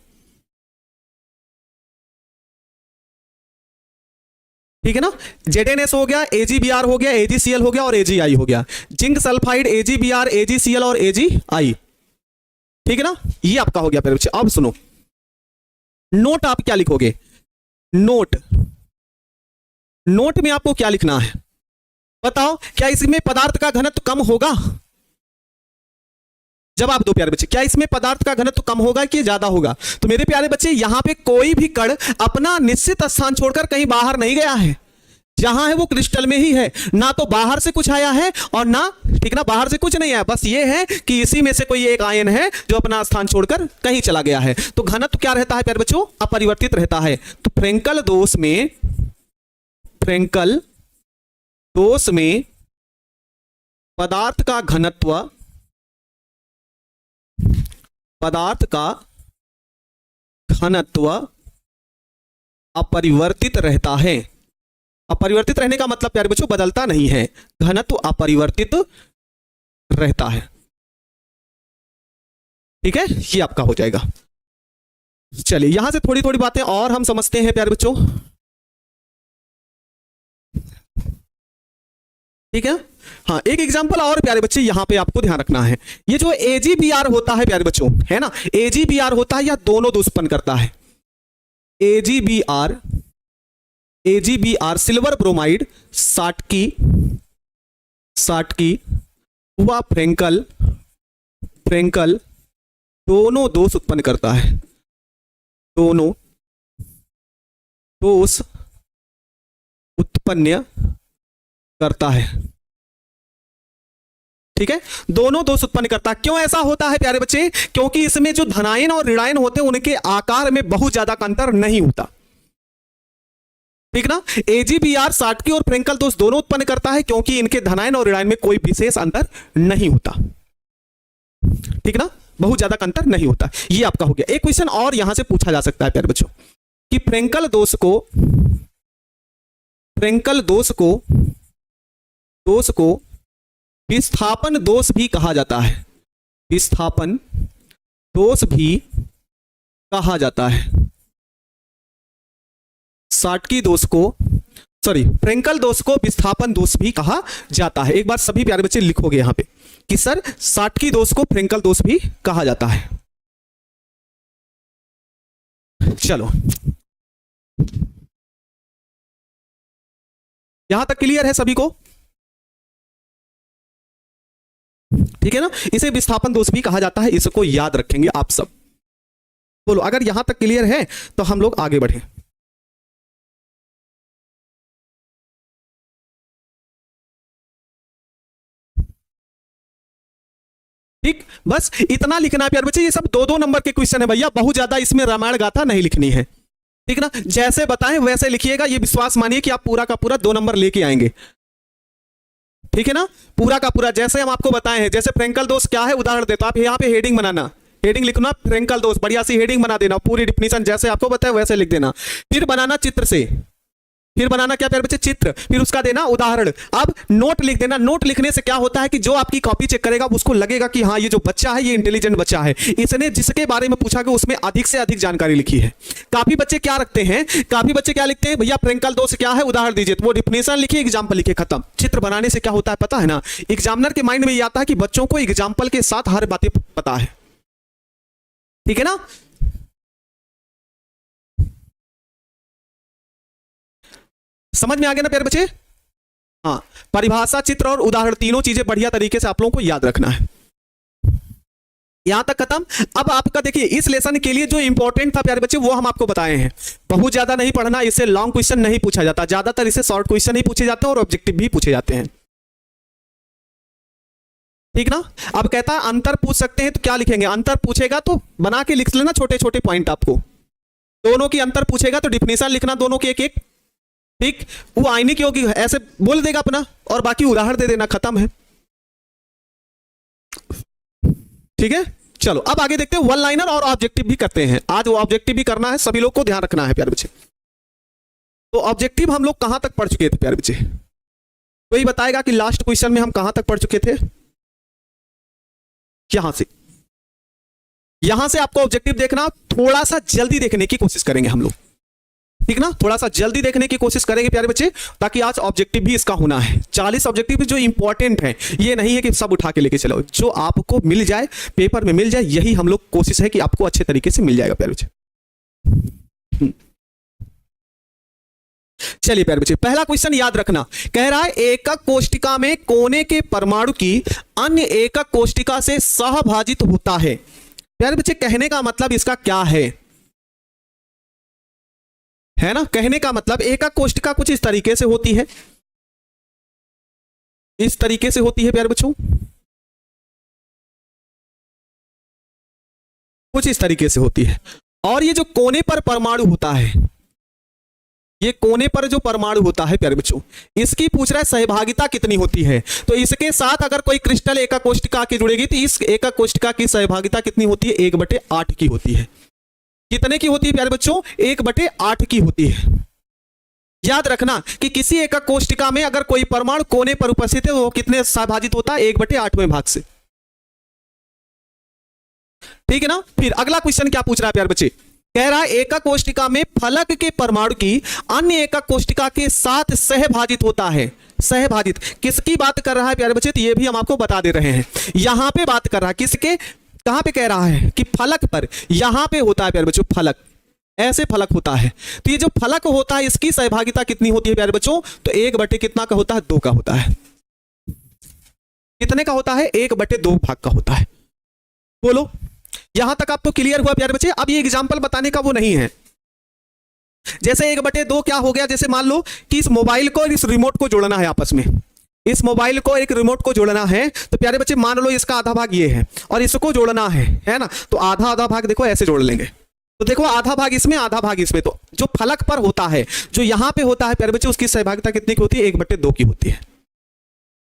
ठीक है ना, ZnS हो गया, AgBr हो गया, AgCl हो गया और AgI हो गया, जिंक सल्फाइड, AgBr, AgCl और AgI। ठीक है ना, ये आपका हो गया प्यारे बच्चे। अब सुनो, नोट आप क्या लिखोगे, नोट में आपको क्या लिखना है बताओ, क्या इसमें पदार्थ का घनत्व कम होगा? जवाब दो प्यारे बच्चे, क्या इसमें पदार्थ का घनत्व कम होगा कि ज्यादा होगा? तो मेरे प्यारे बच्चे यहां पे कोई भी कण अपना निश्चित स्थान छोड़कर कहीं बाहर नहीं गया है, जहां है वो क्रिस्टल में ही है, ना तो बाहर से कुछ आया है और ना, ठीक ना, बाहर से कुछ नहीं आया, बस ये है कि इसी में से कोई एक आयन है जो अपना स्थान छोड़कर कहीं चला गया है। तो घनत्व क्या रहता है प्यारे बच्चों, अपरिवर्तित रहता है। तो फ्रेंकल दोष में पदार्थ का घनत्व अपरिवर्तित रहता है। अपरिवर्तित रहने का मतलब प्यारे बच्चों बदलता नहीं है, घनत्व अपरिवर्तित रहता है। ठीक है, ये आपका हो जाएगा। चलिए यहां से थोड़ी थोड़ी बातें और हम समझते हैं प्यारे बच्चों। ठीक है, हाँ एक एग्जांपल और प्यारे बच्चे यहां पे आपको ध्यान रखना है। ये जो AgBr होता है प्यारे बच्चों, है ना, AgBr होता है, या दोनों दोष उत्पन्न करता है। AgBr सिल्वर ब्रोमाइड, साटकी व फ्रेंकल दोनों दोष उत्पन्न करता है, दोनों दोष उत्पन्न करता है। ठीक है, दोनों दोष उत्पन्न करता है। क्यों ऐसा होता है प्यारे बच्चे? क्योंकि इसमें जो धनायन और ऋणायन होते हैं उनके आकार में बहुत ज्यादा अंतर नहीं होता। ठीक ना, AgBr साटकी और फ्रेंकल दोष दोनों उत्पन्न करता है क्योंकि इनके धनायन और ऋणायन में कोई विशेष अंतर नहीं होता। ठीक ना, बहुत ज्यादा अंतर नहीं होता। ये आपका हो गया। एक क्वेश्चन और यहां से पूछा जा सकता है प्यारे बच्चों कि फ्रेंकल दोष को विस्थापन दोष भी कहा जाता है, विस्थापन दोष भी कहा जाता है। साटकी दोष को फ्रेंकल दोष को विस्थापन दोष भी कहा जाता है। एक बार सभी प्यारे बच्चे लिखोगे यहां पे कि सर साटकी दोष को फ्रेंकल दोष भी कहा जाता है। चलो, यहां तक क्लियर है सभी को? ठीक है ना, इसे विस्थापन दोष भी कहा जाता है, इसको याद रखेंगे आप सब। बोलो, अगर यहां तक क्लियर है तो हम लोग आगे बढ़े। ठीक, बस इतना लिखना है प्यारे बच्चे। ये सब 2-2 नंबर के क्वेश्चन है भैया, बहुत ज्यादा इसमें रामायण गाथा नहीं लिखनी है। ठीक ना, जैसे बताएं वैसे लिखिएगा, ये विश्वास मानिए कि आप पूरा का पूरा 2 नंबर लेके आएंगे। ठीक है ना, पूरा का पूरा जैसे हम आपको बताए हैं। जैसे फ्रेंकल दोष क्या है उदाहरण देता, आप यहाँ पे हेडिंग बनाना, हेडिंग लिखना फ्रेंकल दोष, बढ़िया सी हेडिंग बना देना, पूरी डिफिनीशन जैसे आपको बताया वैसे लिख देना। फिर बनाना चित्र से, फिर बनाना क्या प्यारे बच्चे? चित्र, फिर उसका देना उदाहरण। अब नोट लिख देना। नोट लिखने से क्या होता है कि जो आपकी कॉपी चेक करेगा उसको लगेगा कि हाँ ये जो बच्चा है ये इंटेलिजेंट बच्चा है, इसने जिसके बारे में पूछा गया उसमें अधिक से अधिक जानकारी लिखी है। काफी बच्चे क्या रखते हैं, काफी बच्चे क्या लिखते हैं भैया? फ्रेंकल दोष क्या है उदाहरण दीजिए, तो वो डिफिनेशन लिखिए, एग्जाम्पल लिखिए, खत्म। चित्र बनाने से क्या होता है पता है ना, एग्जामिनर के माइंड में ये आता है कि बच्चों को एग्जाम्पल के साथ हर बातें पता है। ठीक है ना, समझ में आ गया ना प्यारे बच्चे? हाँ, परिभाषा, चित्र और उदाहरण तीनों चीजें बढ़िया तरीके से आप लोगों को याद रखना है। यहां तक खत्म। अब आपका देखिए इस लेसन के लिए जो इंपॉर्टेंट था प्यारे बच्चे वो हम आपको बताए हैं। बहुत ज्यादा नहीं पढ़ना, इससे लॉन्ग क्वेश्चन नहीं पूछा जाता, ज्यादातर इससे शॉर्ट क्वेश्चन ही पूछे जाते हैं और ऑब्जेक्टिव भी पूछे जाते हैं। ठीक ना, अब कहता है अंतर पूछ सकते हैं, तो क्या लिखेंगे? अंतर पूछेगा तो बना के लिख लेना छोटे छोटे पॉइंट। आपको दोनों की अंतर पूछेगा तो डिफिनेशन लिखना दोनों की एक एक। ठीक, वो आईनी की होगी ऐसे बोल देगा अपना और बाकी उदाहरण दे देना, खत्म है। ठीक है, चलो अब आगे देखते हैं। वन लाइनर और ऑब्जेक्टिव भी करते हैं आज, वो ऑब्जेक्टिव भी करना है, सभी लोग को ध्यान रखना है प्यारे बच्चे। तो ऑब्जेक्टिव हम लोग कहां तक पढ़ चुके थे प्यारे बच्चे? कोई बताएगा कि लास्ट क्वेश्चन में हम कहां तक पढ़ चुके थे? यहां से आपको ऑब्जेक्टिव देखना, थोड़ा सा जल्दी देखने की कोशिश करेंगे हम लोग। ठीक ना, थोड़ा सा जल्दी देखने की कोशिश करेंगे प्यारे बच्चे, ताकि आज ऑब्जेक्टिव भी इसका होना है। 40 ऑब्जेक्टिव जो इंपॉर्टेंट है, ये नहीं है कि सब उठा के लेके चलो, जो आपको मिल जाए पेपर में मिल जाए, यही हम लोग कोशिश है कि आपको अच्छे तरीके से मिल जाएगा प्यारे बच्चे। चलिए प्यारे बच्चे, पहला क्वेश्चन याद रखना, कह रहा है एकक कोष्टिका में कोने के परमाणु की अन्य एकक कोष्टिका से सहभाजित होता है। प्यारे बच्चे कहने का मतलब इसका क्या है ना? कहने का मतलब एकक कोष्टिका कुछ इस तरीके से होती है, इस तरीके से होती है प्यारे बच्चों, कुछ इस तरीके से होती है। और ये जो कोने पर परमाणु होता है, ये कोने पर जो परमाणु होता है प्यारे बच्चों, इसकी पूछ रहा है सहभागिता कितनी होती है। तो इसके साथ अगर कोई क्रिस्टल एकक कोष्टिका की जुड़ेगी तो इस एकक कोष्टिका की सहभागिता कितनी होती है? 1/8 की होती है। कितने की होती है प्यारे बच्चों? 1/8 की होती है। याद रखना कि किसी एकक कोष्टिका में अगर कोई परमाणु कोने पर उपस्थित है वो कितने सहभाजित होता है? 1/8वें भाग से। ठीक है ना। फिर अगला क्वेश्चन क्या पूछ रहा है प्यारे बच्चे? कह रहा है एकक कोष्टिका में फलक के परमाणु की अन्य एकक कोष्टिका के साथ सहभाजित होता है। सहभाजित किसकी बात कर रहा है प्यारे बच्चे? तो ये भी हम आपको बता दे रहे हैं। यहां पे बात कर रहा है किसके, कहां पे कह रहा है कि फलक पर, यहां पे होता है प्यारे बच्चों फलक। ऐसे फलक होता है। तो ये जो फलक होता है इसकी सहभागिता कितनी होती है प्यारे बच्चों? तो 1/, कितना का होता है? 2 का होता है। कितने का होता है? 1/2 भाग का होता है। बोलो, यहां तक आपको क्लियर हुआ प्यारे बच्चे? अब ये एग्जाम्पल बताने का वो नहीं है। जैसे 1/2 क्या हो गया, जैसे मान लो कि इस मोबाइल को और इस रिमोट को जोड़ना है आपस में, इस मोबाइल को एक रिमोट को जोड़ना है, तो प्यारे बच्चे मान लो इसका आधा भाग ये है और इसको जोड़ना है ना, तो आधा आधा भाग देखो ऐसे जोड़ लेंगे। तो देखो आधा भाग इसमें आधा भाग इसमें, तो जो फलक पर होता है, जो यहां पे होता है प्यारे बच्चे, उसकी सहभागिता कितनी की होती है? 1/2 की होती है।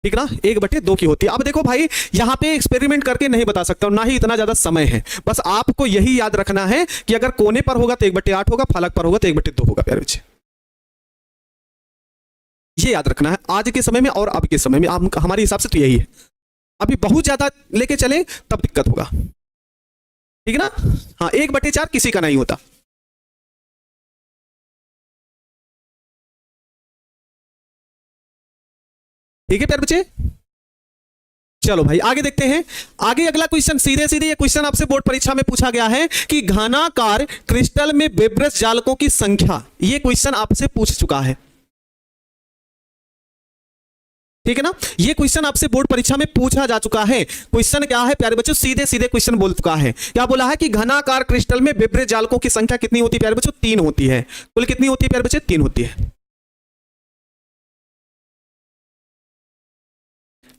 ठीक ना, 1/2 की होती है। अब देखो भाई, यहां पे एक्सपेरिमेंट करके नहीं बता सकता हूं, ना ही इतना ज्यादा समय है। बस आपको यही याद रखना है कि अगर कोने पर होगा तो 1/8 होगा, फलक पर होगा तो 1/2 होगा प्यारे बच्चे। ये याद रखना है आज के समय में और अब के समय में, हमारे हिसाब से तो यही है। अभी बहुत ज्यादा लेके चले तब दिक्कत होगा। ठीक है ना? हाँ, 1/4 किसी का नहीं होता। ठीक है प्यारे बच्चे, चलो भाई आगे देखते हैं। आगे अगला क्वेश्चन, सीधे सीधे ये क्वेश्चन आपसे बोर्ड परीक्षा में पूछा गया है कि घनाकार क्रिस्टल में वेब्रेस जालकों की संख्या, ये क्वेश्चन आपसे पूछ चुका है। ठीक है ना, ये क्वेश्चन आपसे बोर्ड परीक्षा में पूछा जा चुका है। क्वेश्चन क्या है प्यारे बच्चों? सीधे सीधे क्वेश्चन बोल चुका है। क्या बोला है कि घनाकार क्रिस्टल में वेब्रेस जालकों की संख्या कितनी होती है प्यारे बच्चों? 3 होती है। कुल कितनी होती है प्यारे बच्चे? 3 होती है।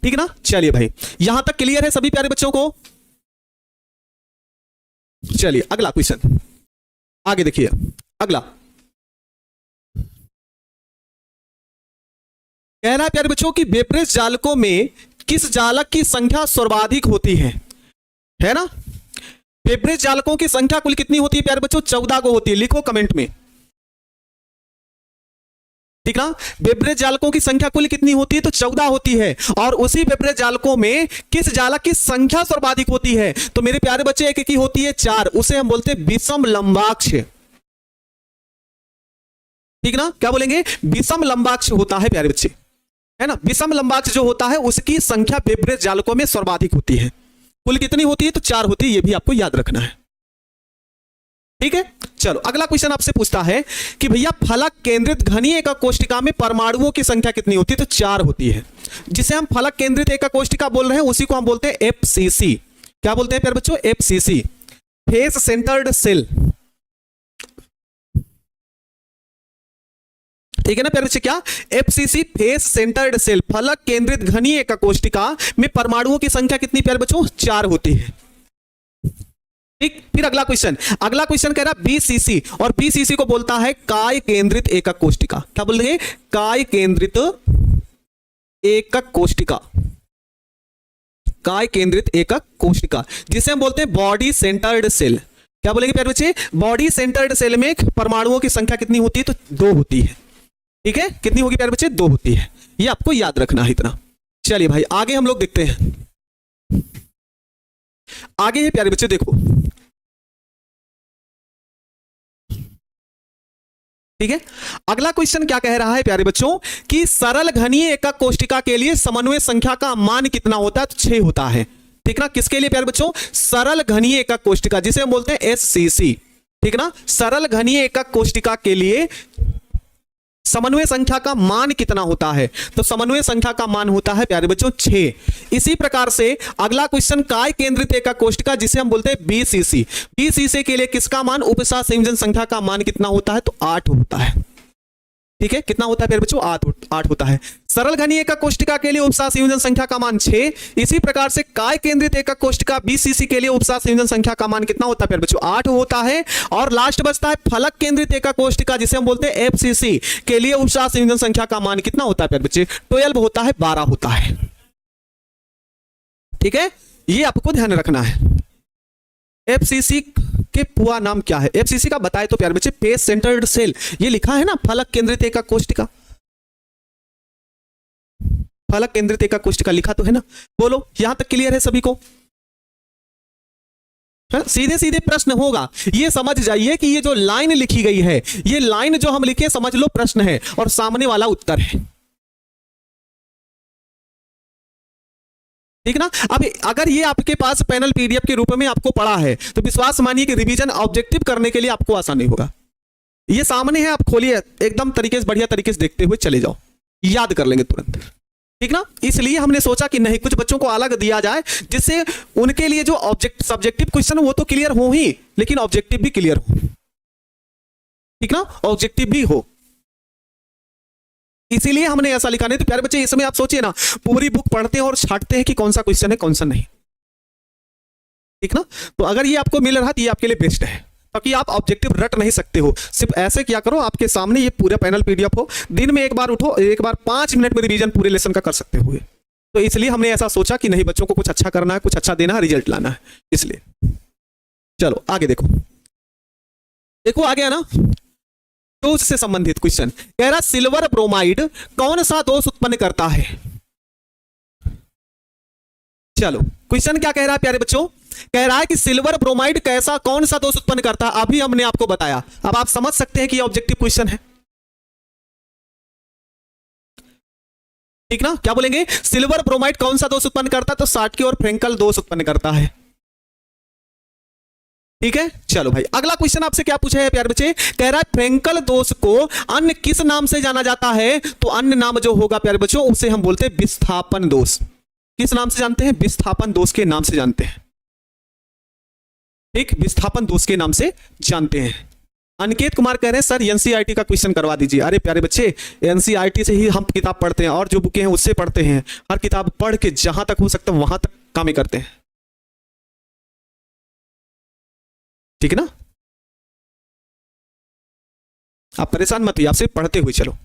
ठीक है ना, चलिए भाई यहां तक क्लियर है सभी प्यारे बच्चों को? चलिए अगला क्वेश्चन आगे देखिए। अगला कह रहा है प्यारे बच्चों कि वेब्रेस जालकों में किस जालक की संख्या सर्वाधिक होती है ना? वेब्रेस जालकों की संख्या कुल कितनी होती है प्यारे बच्चों? 14 को होती है। लिखो कमेंट में। ठीक ना, वेब्रेस जालकों की संख्या कुल कितनी होती है? तो 14 होती है। और उसी वेब्रेस जालकों में किस जालक की संख्या सर्वाधिक होती है? तो मेरे प्यारे बच्चे एक की होती है 4, उसे हम बोलते हैं विषम लंबाक्ष। ठीक ना, क्या बोलेंगे? विषम लंबाक्ष होता है प्यारे बच्चे, है ना? विषम लंबाक्ष जो होता है उसकी संख्या वेब्रेस जालकों में सर्वाधिक होती है। कुल कितनी होती है? तो 4 होती है। ये भी आपको याद रखना है। ठीक है, चलो अगला क्वेश्चन आपसे पूछता है कि भैया फलक केंद्रित घनीय एकक कोष्टिका में परमाणुओं की संख्या कितनी होती है? तो 4 होती है। जिसे हम फलक केंद्रित एकक कोष्टिका बोल रहे हैं उसी को हम बोलते हैं एफसीसी। क्या बोलते हैं प्यारे बच्चों? FCC, face centred cell. ठीक है ना प्यारे बच्चे, क्या? एफसीसी, फेस सेंटर्ड सेल, फलक केंद्रित घनीय एकक कोष्टिका में परमाणुओं की संख्या कितनी प्यारे बच्चों? 4 होती है। ठीक, फिर अगला क्वेश्चन कह रहा बीसीसी, और बीसीसी को बोलता है काय केंद्रित एकक कोष्टिका। क्या बोल रहे हैं? काय केंद्रित एकक कोष्टिका, काय केंद्रित एकक कोष्टिका, जिसे हम बोलते हैं बॉडी सेंटर्ड सेल। क्या बोलेंगे प्यारे बच्चे? बॉडी सेंटर्ड सेल में परमाणुओं की संख्या कितनी होती है? तो 2 होती है। ठीक है, कितनी होगी प्यारे बच्चे? 2 होती है। ये आपको याद रखना है इतना। चलिए भाई आगे हम लोग देखते हैं। आगे है प्यारे बच्चे, देखो ठीक है, अगला क्वेश्चन क्या कह रहा है प्यारे बच्चों कि सरल घनीय एकक कोष्टिका के लिए समन्वय संख्या का मान कितना होता है? तो 6 होता है। ठीक ना, किसके लिए प्यारे बच्चों? सरल घनीय एकक कोष्टिका, जिसे हम बोलते हैं एससीसी। ठीक ना, सरल घनीय एकक कोष्टिका के लिए समन्वय संख्या का मान कितना होता है? तो समन्वय संख्या का मान होता है प्यारे बच्चों 6। इसी प्रकार से अगला क्वेश्चन काय केंद्रित एकक कोष्टिका, जिसे हम बोलते हैं बीसीसी। बीसीसी के लिए किसका मान, उपसा संयोजन संख्या का मान कितना होता है? तो 8 होता है। ठीक है, कितना होता है प्यारे बच्चों? 8 होता है। सरल घनीय एकक कोष्टिका के लिए उपसा संयोजन संख्या का मान 6। इसी प्रकार से काय केंद्रित एकक कोष्टिका बीसीसी के लिए उपसा संयोजन संख्या का मान कितना होता है प्यारे बच्चों? 8 होता है। और लास्ट बचता है फलक केंद्रित एकक कोष्टिका, जिसे हम बोलते हैं एफसीसी के लिए उपसा संयोजन संख्या का मान कितना होता है प्यारे बच्चे? 12 होता है, 12 होता है। ठीक है, ये आपको ध्यान रखना है। एफसीसी के पूरा नाम क्या है? एफसीसी का बताए तो प्यारे बच्चे फेस सेंटर्ड सेल, ये लिखा है ना, फलक केंद्रित एकक कोष्टिका। फलक केंद्रित एकक कोष्टिका लिखा तो है ना? बोलो यहां तक क्लियर है सभी को? सीधे सीधे प्रश्न होगा, ये समझ जाइए कि ये जो लाइन लिखी गई है, ये लाइन जो हम लिखे समझ लो प्रश्न है और सामने वाला उत्तर है। ठीक ना, अब अगर ये आपके पास पैनल पीडीएफ के रूप में आपको पड़ा है तो विश्वास मानिए कि रिवीजन ऑब्जेक्टिव करने के लिए आपको आसानी होगा। ये सामने है, आप खोलिए एकदम तरीके से, बढ़िया तरीके से देखते हुए चले जाओ, याद कर लेंगे तुरंत, ठीक ना। इसलिए हमने सोचा कि नहीं, कुछ बच्चों को अलग दिया जाए जिससे उनके लिए जो सब्जेक्टिव क्वेश्चन वो तो क्लियर हो ही, लेकिन ऑब्जेक्टिव भी क्लियर हो, ठीक ना, ऑब्जेक्टिव भी हो। इसीलिए हमने ऐसा लिखा। नहीं तो प्यारे बच्चे इसमें आप सोचिए ना, पूरी बुक पढ़ते हैं और छांटते हैं कि कौन सा क्वेश्चन है कौन सा नहीं, ठीक ना। तो अगर ये आपको मिल रहा तो ये आपके लिए बेस्ट है, ताकि आप ऑब्जेक्टिव रट नहीं सकते हो। सिर्फ ऐसे क्या करो, आपके सामने ये पूरा पैनल पीडीएफ हो, दिन में एक बार उठो, एक बार 5 मिनट में रिवीजन पूरे लेसन का कर सकते हो। तो इसलिए हमने ऐसा सोचा कि नहीं, बच्चों को कुछ अच्छा करना है, कुछ अच्छा देना है, रिजल्ट लाना है, इसलिए। चलो आगे देखो, देखो आ गया ना, तो उससे संबंधित क्वेश्चन कह रहा सिल्वर ब्रोमाइड कौन सा दोष उत्पन्न करता है। चलो क्वेश्चन क्या कह रहा है प्यारे बच्चों, कह रहा है कि सिल्वर ब्रोमाइड कैसा कौन सा दोष उत्पन्न करता है। अभी हमने आपको बताया, अब आप समझ सकते हैं कि ये ऑब्जेक्टिव क्वेश्चन है, ठीक ना। क्या बोलेंगे, सिल्वर ब्रोमाइड कौन सा दोष उत्पन्न करता है, तो साटकी और फ्रेंकल दोष उत्पन्न करता है, ठीक है। चलो भाई अगला क्वेश्चन आपसे क्या पूछा है प्यारे बच्चे, कह रहा है फ्रेंकल दोष को अन्य किस नाम से जाना जाता है। तो अन्य नाम जो होगा प्यारे बच्चों, उसे हम बोलते हैं विस्थापन दोष। किस नाम से जानते हैं, विस्थापन दोष के नाम से जानते हैं, ठीक, विस्थापन दोष के नाम से जानते हैं। अनिकेत कुमार कह रहे हैं सर एनसीईआरटी का क्वेश्चन करवा दीजिए। अरे प्यारे बच्चे एनसीईआरटी से ही हम किताब पढ़ते हैं, और जो बुकें हैं उससे पढ़ते हैं। हर किताब पढ़ के जहां तक हो सकता है वहां तक काम करते हैं, ठीक है ना। आप परेशान मत होइए, आप सिर्फ पढ़ते हुए चलो।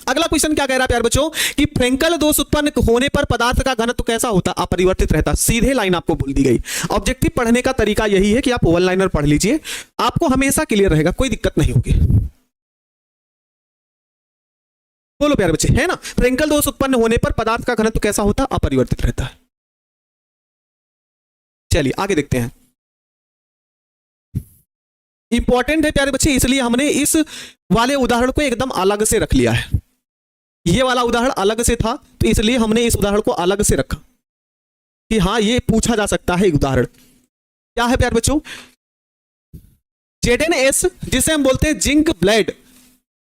अगला क्वेश्चन क्या कह रहा है प्यारे बच्चों, कि फ्रेंकल दोष उत्पन्न होने पर पदार्थ का घनत्व कैसा होता, अपरिवर्तित रहता। सीधे लाइन आपको बोल दी गई। ऑब्जेक्टिव पढ़ने का तरीका यही है कि आप वन लाइनर पढ़ लीजिए, आपको हमेशा क्लियर रहेगा, कोई दिक्कत नहीं होगी। बोलो प्यारे बच्चे, है ना। फ्रेंकल दोष उत्पन्न होने पर पदार्थ का घनत्व कैसा होता, अपरिवर्तित रहता है। चलिए आगे देखते हैं। इंपॉर्टेंट है प्यारे बच्चे, इसलिए हमने इस वाले उदाहरण को एकदम अलग से रख लिया है। ये वाला उदाहरण अलग से था, तो इसलिए हमने इस उदाहरण को अलग से रखा कि हाँ ये पूछा जा सकता है। उदाहरण क्या है प्यारे बच्चों, ZnS जिसे हम बोलते हैं जिंक ब्लेड,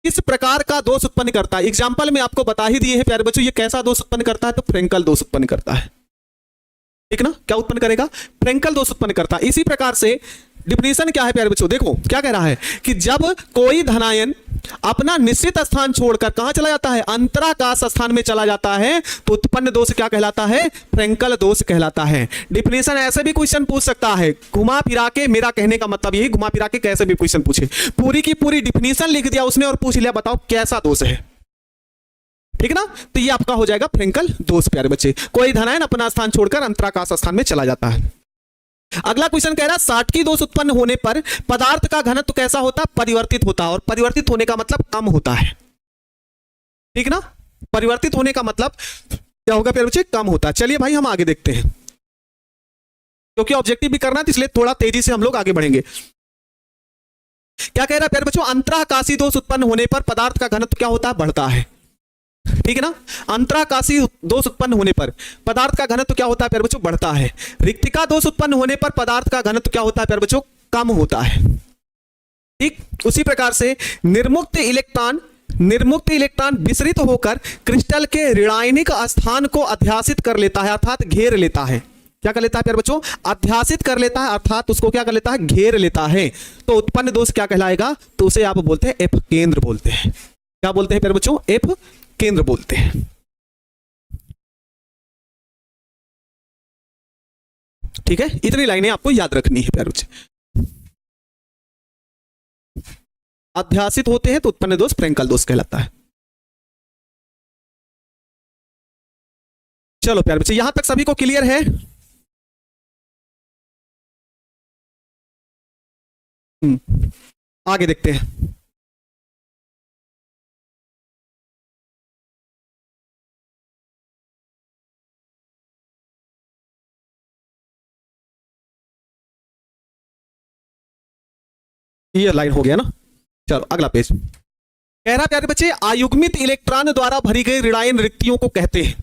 किस प्रकार का दोष उत्पन्न करता है। एग्जाम्पल में आपको बता ही दिए हैं प्यारे बच्चों, ये कैसा दोष उत्पन्न करता है, तो फ्रेंकल दोष उत्पन्न करता है, ठीक ना। क्या उत्पन्न करेगा, फ्रेंकल दोष उत्पन्न करता है। इसी प्रकार से डिफिनीशन क्या है प्यारे बच्चों, देखो क्या कह रहा है कि जब कोई धनायन अपना निश्चित स्थान छोड़कर कहां चला जाता है, अंतराकाश स्थान में चला जाता है, तो उत्पन्न दोष क्या कहलाता है, फ्रेंकल दोष कहलाता है। डिफिनीशन ऐसे भी क्वेश्चन पूछ सकता है, घुमा फिरा के, मेरा कहने का मतलब यही, घुमा फिरा के कैसे भी क्वेश्चन पूछे, पूरी की पूरी डिफिनीशन लिख दिया उसने और पूछ लिया बताओ कैसा दोष है, ठीक ना। तो ये आपका हो जाएगा फ्रेंकल दोष प्यारे बच्चे। कोई धनायन अपना स्थान छोड़कर अंतराकाश स्थान में चला जाता है। अगला क्वेश्चन कह रहा है साटकी दोष उत्पन्न होने पर पदार्थ का घनत्व कैसा होता, परिवर्तित होता है। और परिवर्तित होने का मतलब कम होता है, ठीक ना। परिवर्तित होने का मतलब क्या होगा प्यारे बच्चे, कम होता है। चलिए भाई हम आगे देखते हैं, क्योंकि ऑब्जेक्टिव भी करना है, इसलिए थोड़ा तेजी से हम लोग आगे बढ़ेंगे। क्या कह रहा है प्यारे बच्चों, अंतराकाशी दोष उत्पन्न होने पर पदार्थ का घनत्व क्या होता है, बढ़ता है, ठीक है ना। अंतराकाशी दोष उत्पन्न होने पर पदार्थ का घनत्व क्या होता है प्यारे बच्चों, बढ़ता है। रिक्तिका दोष उत्पन्न होने पर पदार्थ का घनत्व क्या होता है प्यारे बच्चों, कम होता है, ठीक। उसी प्रकार से निर्मुक्त इलेक्ट्रॉन विसरित होकर क्रिस्टल के ऋणायनिक स्थान को अध्यासित कर लेता है, अर्थात घेर लेता है। क्या कर लेता है प्यारे बच्चों, अध्यासित कर लेता है, अर्थात उसको क्या कर लेता है, घेर लेता है। तो उत्पन्न दोष क्या कहलाएगा, तो उसे आप बोलते हैं एफ केंद्र बोलते हैं। क्या बोलते हैं प्यारे बच्चों, एफ केंद्र बोलते हैं, ठीक है। इतनी लाइनें आपको याद रखनी है प्यारे बच्चे। अध्यासित होते हैं तो उत्पन्न दोष फ्रेंकल दोष कहलाता है। चलो प्यारे बच्चे यहां तक सभी को क्लियर है। आगे देखते हैं। ये लाइन हो गया ना। चलो अगला पेज। कह रहा प्यारे बच्चे आयुग्मित इलेक्ट्रॉन द्वारा भरी गई ऋणायन रिक्तियों को कहते हैं।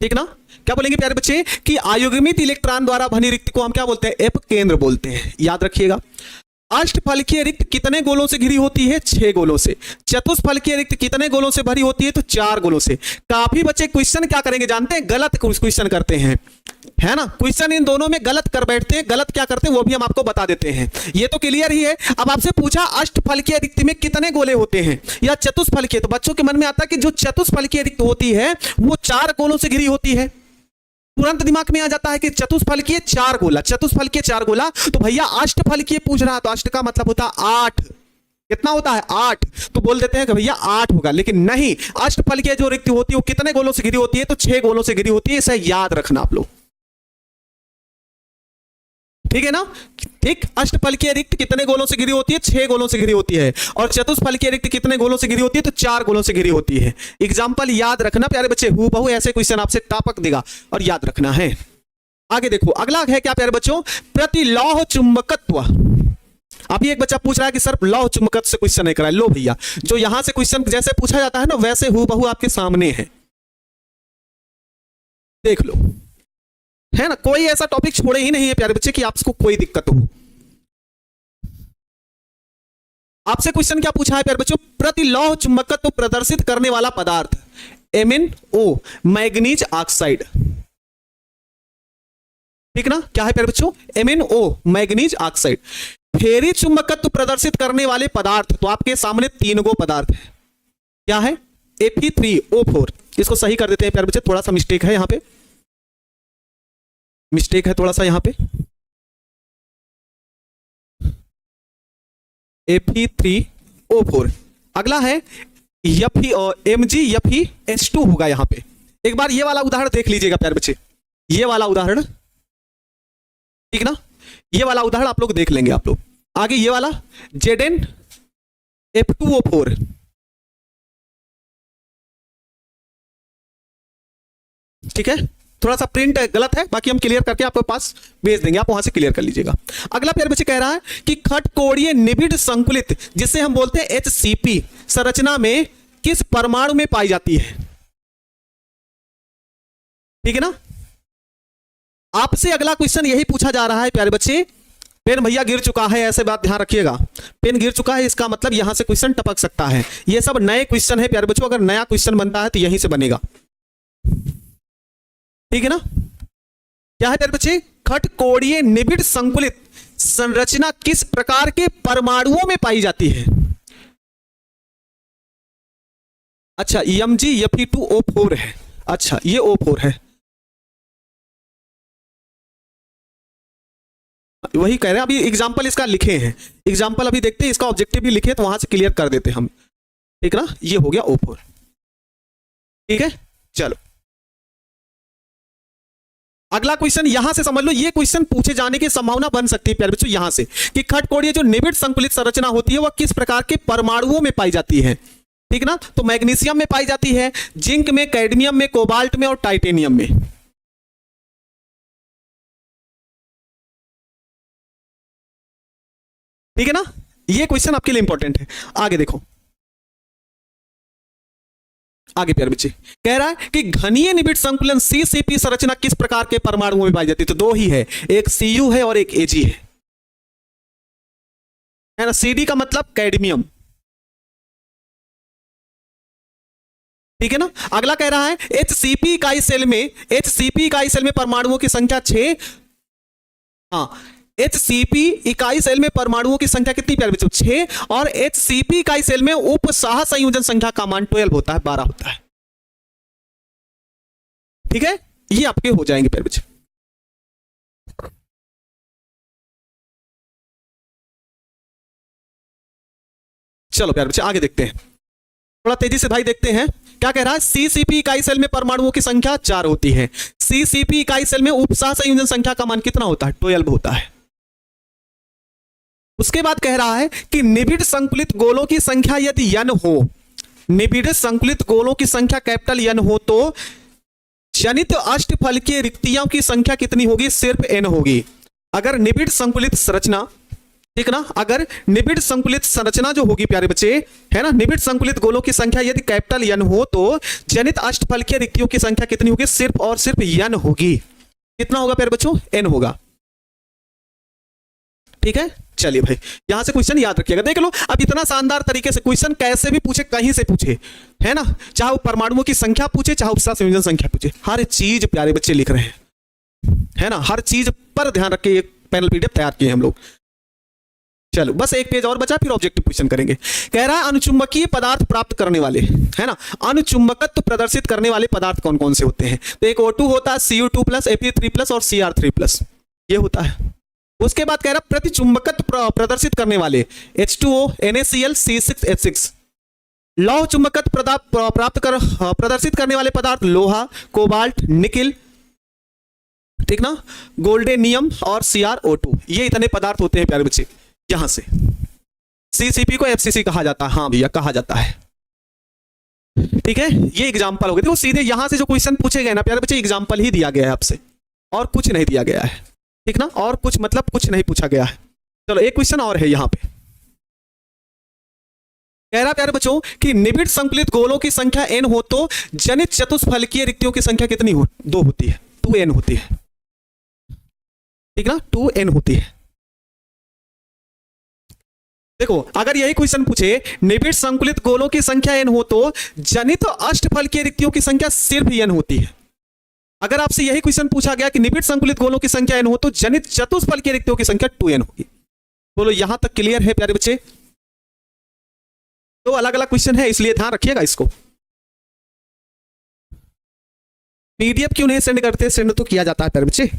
ठीक ना। क्या बोलेंगे प्यारे बच्चे कि आयुग्मित इलेक्ट्रॉन द्वारा बनी रिक्ति को हम क्या बोलते हैं, एप केंद्र बोलते हैं, याद रखिएगा। अष्टफलकीय रिक्त कितने गोलों से घिरी होती है, 6 गोलों से। चतुष्फलकीय रिक्त कितने गोलों से भरी होती है, तो 4 गोलों से। काफी बच्चे क्वेश्चन क्या करेंगे जानते हैं, गलत क्वेश्चन करते हैं, है ना। क्वेश्चन इन दोनों में गलत कर बैठते हैं, गलत क्या करते हैं वो भी हम आपको बता देते हैं। ये तो क्लियर ही है। अब आपसे पूछा अष्टफलकीय रिक्त में कितने गोले होते हैं या चतुष्फलकीय, तो बच्चों के मन में आता है कि जो चतुष्फलकीय रिक्त होती है वो 4 गोलों से घिरी होती है। तुरंत दिमाग में आ जाता है कि चतुष्फलकीय 4 गोला, चतुष्फलकीय 4 गोला, तो भैया अष्टफलकीय पूछ रहा है तो अष्ट का मतलब होता है 8। कितना होता है, 8। तो बोल देते हैं कि भैया 8 होगा, लेकिन नहीं, अष्टफलकीय जो रिक्त होती है वो कितने गोलों से घिरी होती है, तो 6 गोलों से घिरी होती है। इसे याद रखना आप लोग, ठीक है ना। ठीक, अष्टफलकीय रिक्त कितने गोलों से घिरी होती है, 6 गोलों से घिरी होती है। और चतुष्फलकीय रिक्त कितने गोलों से घिरी होती है, तो 4 गोलों से घिरी होती है। एग्जाम्पल याद रखना प्यारे बच्चे, हूबहू ऐसे क्वेश्चन आपसे टापक देगा और याद रखना है। आगे देखो, अगला है क्या प्यारे बच्चों, प्रतिलौह चुंबकत्व। अभी एक बच्चा पूछ रहा है कि सर लौह चुंबकत्व से क्वेश्चन नहीं कराए। लो भैया, जो यहां से क्वेश्चन जैसे पूछा जाता है ना वैसे हूबहू आपके सामने है, देख लो, है ना। कोई ऐसा टॉपिक छोड़े ही नहीं है प्यारे बच्चे कि आपको कोई दिक्कत हो। आपसे क्वेश्चन क्या पूछा है प्यारे बच्चों, प्रतिलौह चुंबकत्व प्रदर्शित करने वाला पदार्थ MnO, मैग्नीज ऑक्साइड। ठीक ना, क्या है प्यारे बच्चों, MnO, मैग्नीज ऑक्साइड। फेरी चुंबकत्व प्रदर्शित करने वाले पदार्थ, तो आपके सामने 3 गो पदार्थ है। क्या है, Fe3O4। इसको सही कर देते हैं प्यारे बच्चे, थोड़ा सा मिस्टेक है यहां पे, मिस्टेक है थोड़ा सा यहां पे। Fe3O4। अगला है MgFeH2 होगा यहां पे। एक बार ये वाला उदाहरण देख लीजिएगा प्यारे बच्चे, ये वाला उदाहरण, ठीक ना, ये वाला उदाहरण आप लोग देख लेंगे आप लोग। आगे ये वाला ZnF2O4, ठीक है। थोड़ा सा प्रिंट गलत है, बाकी हम क्लियर करके आपके पास भेज देंगे, आप वहां से क्लियर कर लीजिएगा। अगला प्यारे बच्चे कह रहा है कि खटकोणीय निबिड़ संकुलित, जिसे हम बोलते हैं HCP, संरचना में किस परमाणु में पाई जाती है। ठीक है ना। आपसे अगला क्वेश्चन यही पूछा जा रहा है प्यारे बच्चे, पेन भैया गिर चुका है, ऐसे बात ध्यान रखिएगा, पेन गिर चुका है, इसका मतलब यहां से क्वेश्चन टपक सकता है। ये सब नए क्वेश्चन है प्यारे बच्चों, अगर नया क्वेश्चन बनता है तो यहीं से बनेगा, ठीक है ना। क्या है प्यारे बच्चे, खटकोणीय निबिड़ संकुलित संरचना किस प्रकार के परमाणुओं में पाई जाती है। अच्छा, MgFe2O4 है, अच्छा ये O4 है, वही कह रहे हैं। अभी एग्जाम्पल इसका लिखे हैं, एग्जाम्पल अभी देखते हैं, इसका ऑब्जेक्टिव भी लिखे तो वहां से क्लियर कर देते हम, ठीक ना। ये हो गया O4, ठीक है। चलो अगला क्वेश्चन यहां से समझ लो, ये क्वेश्चन पूछे जाने की संभावना बन सकती है प्यारे बच्चों यहां से, कि खटकोणीय जो निबिड़ संकुलित संरचना होती है वह किस प्रकार के परमाणुओं में पाई जाती है, ठीक ना। तो मैग्नीशियम में पाई जाती है, जिंक में, कैडमियम में, कोबाल्ट में और टाइटेनियम में। ठीक है ना, ये क्वेश्चन आपके लिए इंपॉर्टेंट है। आगे देखो, आगे प्यारे बच्चे कह रहा है कि घनीय निबिड़ संकुलन CCP संरचना किस प्रकार के परमाणुओं में पाई जाती है। तो 2 ही है, एक Cu है और एक Ag है ना। CD का मतलब कैडमियम, ठीक है ना। अगला कह रहा है HCP इकाई सेल में, HCP इकाई सेल में परमाणुओं की संख्या 6। हाँ, HCP इकाई सेल में परमाणुओं की संख्या कितनी प्यारे बच्चों, 6। और HCP इकाई सेल में उप सह संयोजन संख्या का मान 12 होता है, 12 होता है, ठीक है। ये आपके हो जाएंगे प्यारे बच्चे। चलो प्यारे बच्चे आगे देखते हैं, थोड़ा तेजी से भाई देखते हैं क्या कह रहा है। CCP इकाई सेल में परमाणुओं की संख्या 4 होती है। CCP इकाई सेल में उप सह संयोजन संख्या का मान कितना होता है, 12 होता है। उसके बाद कह रहा है कि निबिड़ संकुलित गोलों की संख्या यदि n हो, निबिड़ संकुलित गोलों की संख्या कैपिटल N हो, तो जनित अष्टफलकीय रिक्तियों की संख्या कितनी होगी, सिर्फ n होगी। अगर निबिड़ संकुलित संरचना ठीक ना। अगर निबिड़ संकुलित संरचना जो होगी प्यारे बच्चे, है ना, निबिड़ संकुलित गोलों की संख्या यदि कैपिटल n हो तो जनित अष्टफलकीय रिक्तियों की संख्या कितनी होगी? सिर्फ और सिर्फ n होगी। कितना होगा प्यारे बच्चों? n होगा। ठीक है, चलिए भाई यहां से क्वेश्चन याद रखिएगा। देख लो अब इतना शानदार तरीके से क्वेश्चन कैसे भी पूछे, कहीं से पूछे, है ना, चाहे वो परमाणुओं की संख्या पूछे, चाहे उपसा संयोजन संख्या पूछे, हर चीज प्यारे बच्चे लिख रहे हैं, है ना, हर चीज पर ध्यान रख के एक पैनल पीडीएफ तैयार किए हम लोग। चलो बस एक पेज और बचा, फिर ऑब्जेक्टिव क्वेश्चन करेंगे। कह रहा है अनुचुंबकीय पदार्थ प्राप्त करने वाले, है ना, अनुचुंबकत्व प्रदर्शित करने वाले पदार्थ कौन कौन से होते हैं? तो एक O2 होता है, Cu2 प्लस, Fe3 प्लस और Cr3 प्लस, ये होता है। उसके बाद कह रहा प्रतिचुंबकत्व प्रदर्शित करने वाले H2O, NaCl, C6H6। लौह चुंबकत्व प्रदर्शित करने वाले पदार्थ लोहा, कोबाल्ट, निकिल, ठीक ना, गोल्डेनियम और CrO2। ये इतने पदार्थ होते हैं प्यारे बच्चे। यहां से CCP को FCC कहा जाता है, हाँ भैया कहा जाता है। ठीक है, ये एग्जांपल हो गए। देखो सीधे यहां से जो क्वेश्चन पूछे गए ना प्यारे बच्चे, एग्जांपल ही दिया गया है आपसे, और कुछ नहीं दिया गया है। ठीक ना, और कुछ मतलब कुछ नहीं पूछा गया है। चलो एक क्वेश्चन और है यहां पे, कह रहा प्यारे बच्चों कि निबिड़ संकुलित गोलों की संख्या n हो तो जनित चतुष्फलकीय रिक्तियों की संख्या कितनी हो? 2 होती है, 2n होती है। ठीक ना, 2n होती है। देखो अगर यही क्वेश्चन पूछे निबिड़ संकुलित गोलों की संख्या n हो तो जनित अष्टफलकीय रिक्तियों की संख्या सिर्फ n होती है। अगर आपसे यही क्वेश्चन पूछा गया कि निबिड़ संकुलित गोलों की संख्या n हो तो जनित चतुष्फलकीय रिक्तियों की संख्या 2n होगी। बोलो यहां तक क्लियर है प्यारे बच्चे? तो अलग अलग क्वेश्चन है, इसलिए ध्यान रखिएगा इसको। पीडीएफ क्यों नहीं सेंड करते? सेंड तो किया जाता है प्यारे बच्चे।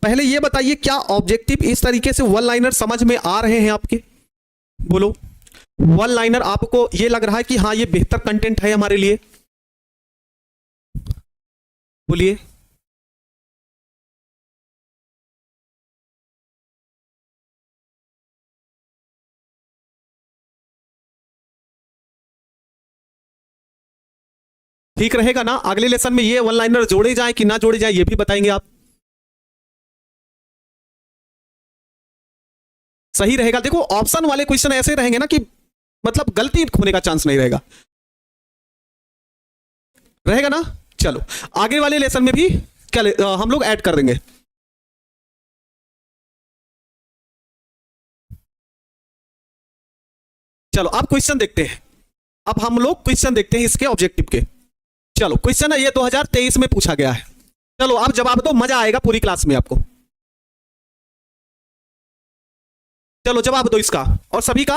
पहले ये बताइए क्या ऑब्जेक्टिव इस तरीके से वन लाइनर समझ में आ रहे हैं आपके? बोलो वन लाइनर आपको ये लग रहा है कि हाँ ये बेहतर कंटेंट है हमारे लिए? बोलिए। ठीक रहेगा ना? अगले लेसन में ये वन लाइनर जोड़े जाए कि ना जोड़े जाए ये भी बताएंगे आप। सही रहेगा। देखो ऑप्शन वाले क्वेश्चन ऐसे रहेंगे ना कि मतलब गलती होने का चांस नहीं रहेगा, रहेगा ना। चलो आगे वाले लेसन में भी क्या हम लोग ऐड कर देंगे। चलो अब क्वेश्चन देखते हैं, अब हम लोग क्वेश्चन देखते हैं इसके ऑब्जेक्टिव के। चलो क्वेश्चन है ये 2023 में पूछा गया है। चलो आप जवाब दो, मजा आएगा पूरी क्लास में आपको। चलो जवाब दो इसका, और सभी का,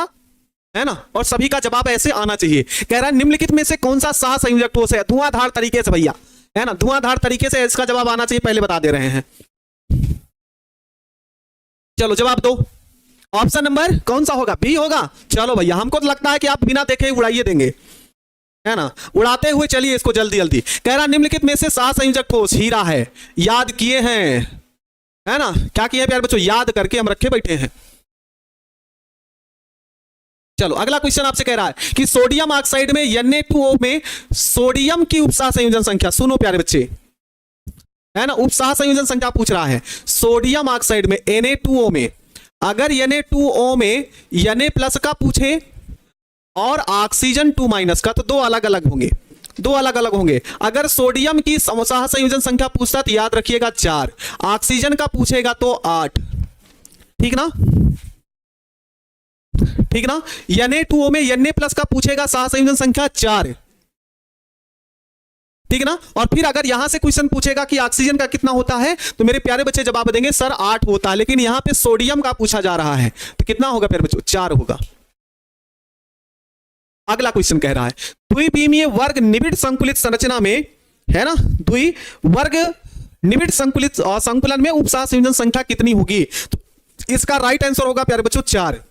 है ना, और सभी का जवाब ऐसे आना चाहिए। कह रहा है निम्नलिखित में से कौन सा सहसंयोजक ठोस है? धुआंधार तरीके से भैया, है ना, धुआंधार तरीके से इसका जवाब आना चाहिए, पहले बता दे रहे हैं। चलो जवाब दो। ऑप्शन नंबर कौन सा होगा? बी होगा। चलो भैया हमको तो लगता है कि आप बिना देखे उड़ाइए देंगे, है ना, उड़ाते हुए चलिए इसको जल्दी जल्दी। कह रहा निम्नलिखित में से सहसंयोजक ठोस हीरा है, याद किए हैं, है ना, क्या किए प्यारे बच्चों? याद करके हम रखे बैठे हैं। चलो अगला क्वेश्चन आपसे कह रहा है कि सोडियम ऑक्साइड में Na2O में सोडियम की उपसह संयोजन संख्या, सुनो प्यारे बच्चे, है ना, उपसह संयोजन संख्या पूछ रहा है। सोडियम ऑक्साइड में Na2O में, अगर Na2O में Na प्लस का पूछे और ऑक्सीजन 2 माइनस का, तो दो अलग अलग होंगे, दो अलग अलग होंगे। अगर सोडियम की सह संयोजन संख्या पूछता तो याद रखिएगा 4, ऑक्सीजन का पूछेगा तो 8। ठीक ना, ठीक ना। Na2O में Na प्लस का पूछेगा सह संयोजन संख्या 4, ठीक ना। और फिर अगर यहां से क्वेश्चन पूछेगा कि ऑक्सीजन का कितना होता है, तो मेरे प्यारे बच्चे जवाब देंगे सर 8 होता है, लेकिन यहां पे सोडियम का पूछा जा रहा है तो कितना होगा प्यारे बच्चों? 4 होगा। अगला क्वेश्चन कह रहा है द्विविमीय वर्ग निबिड़ संकुलित संरचना में, है ना, द्विवर्ग निबिड़ संकुलित संकुलन में उपसह संयोजन संख्या कितनी होगी? तो इसका राइट आंसर होगा प्यारे बच्चों 4।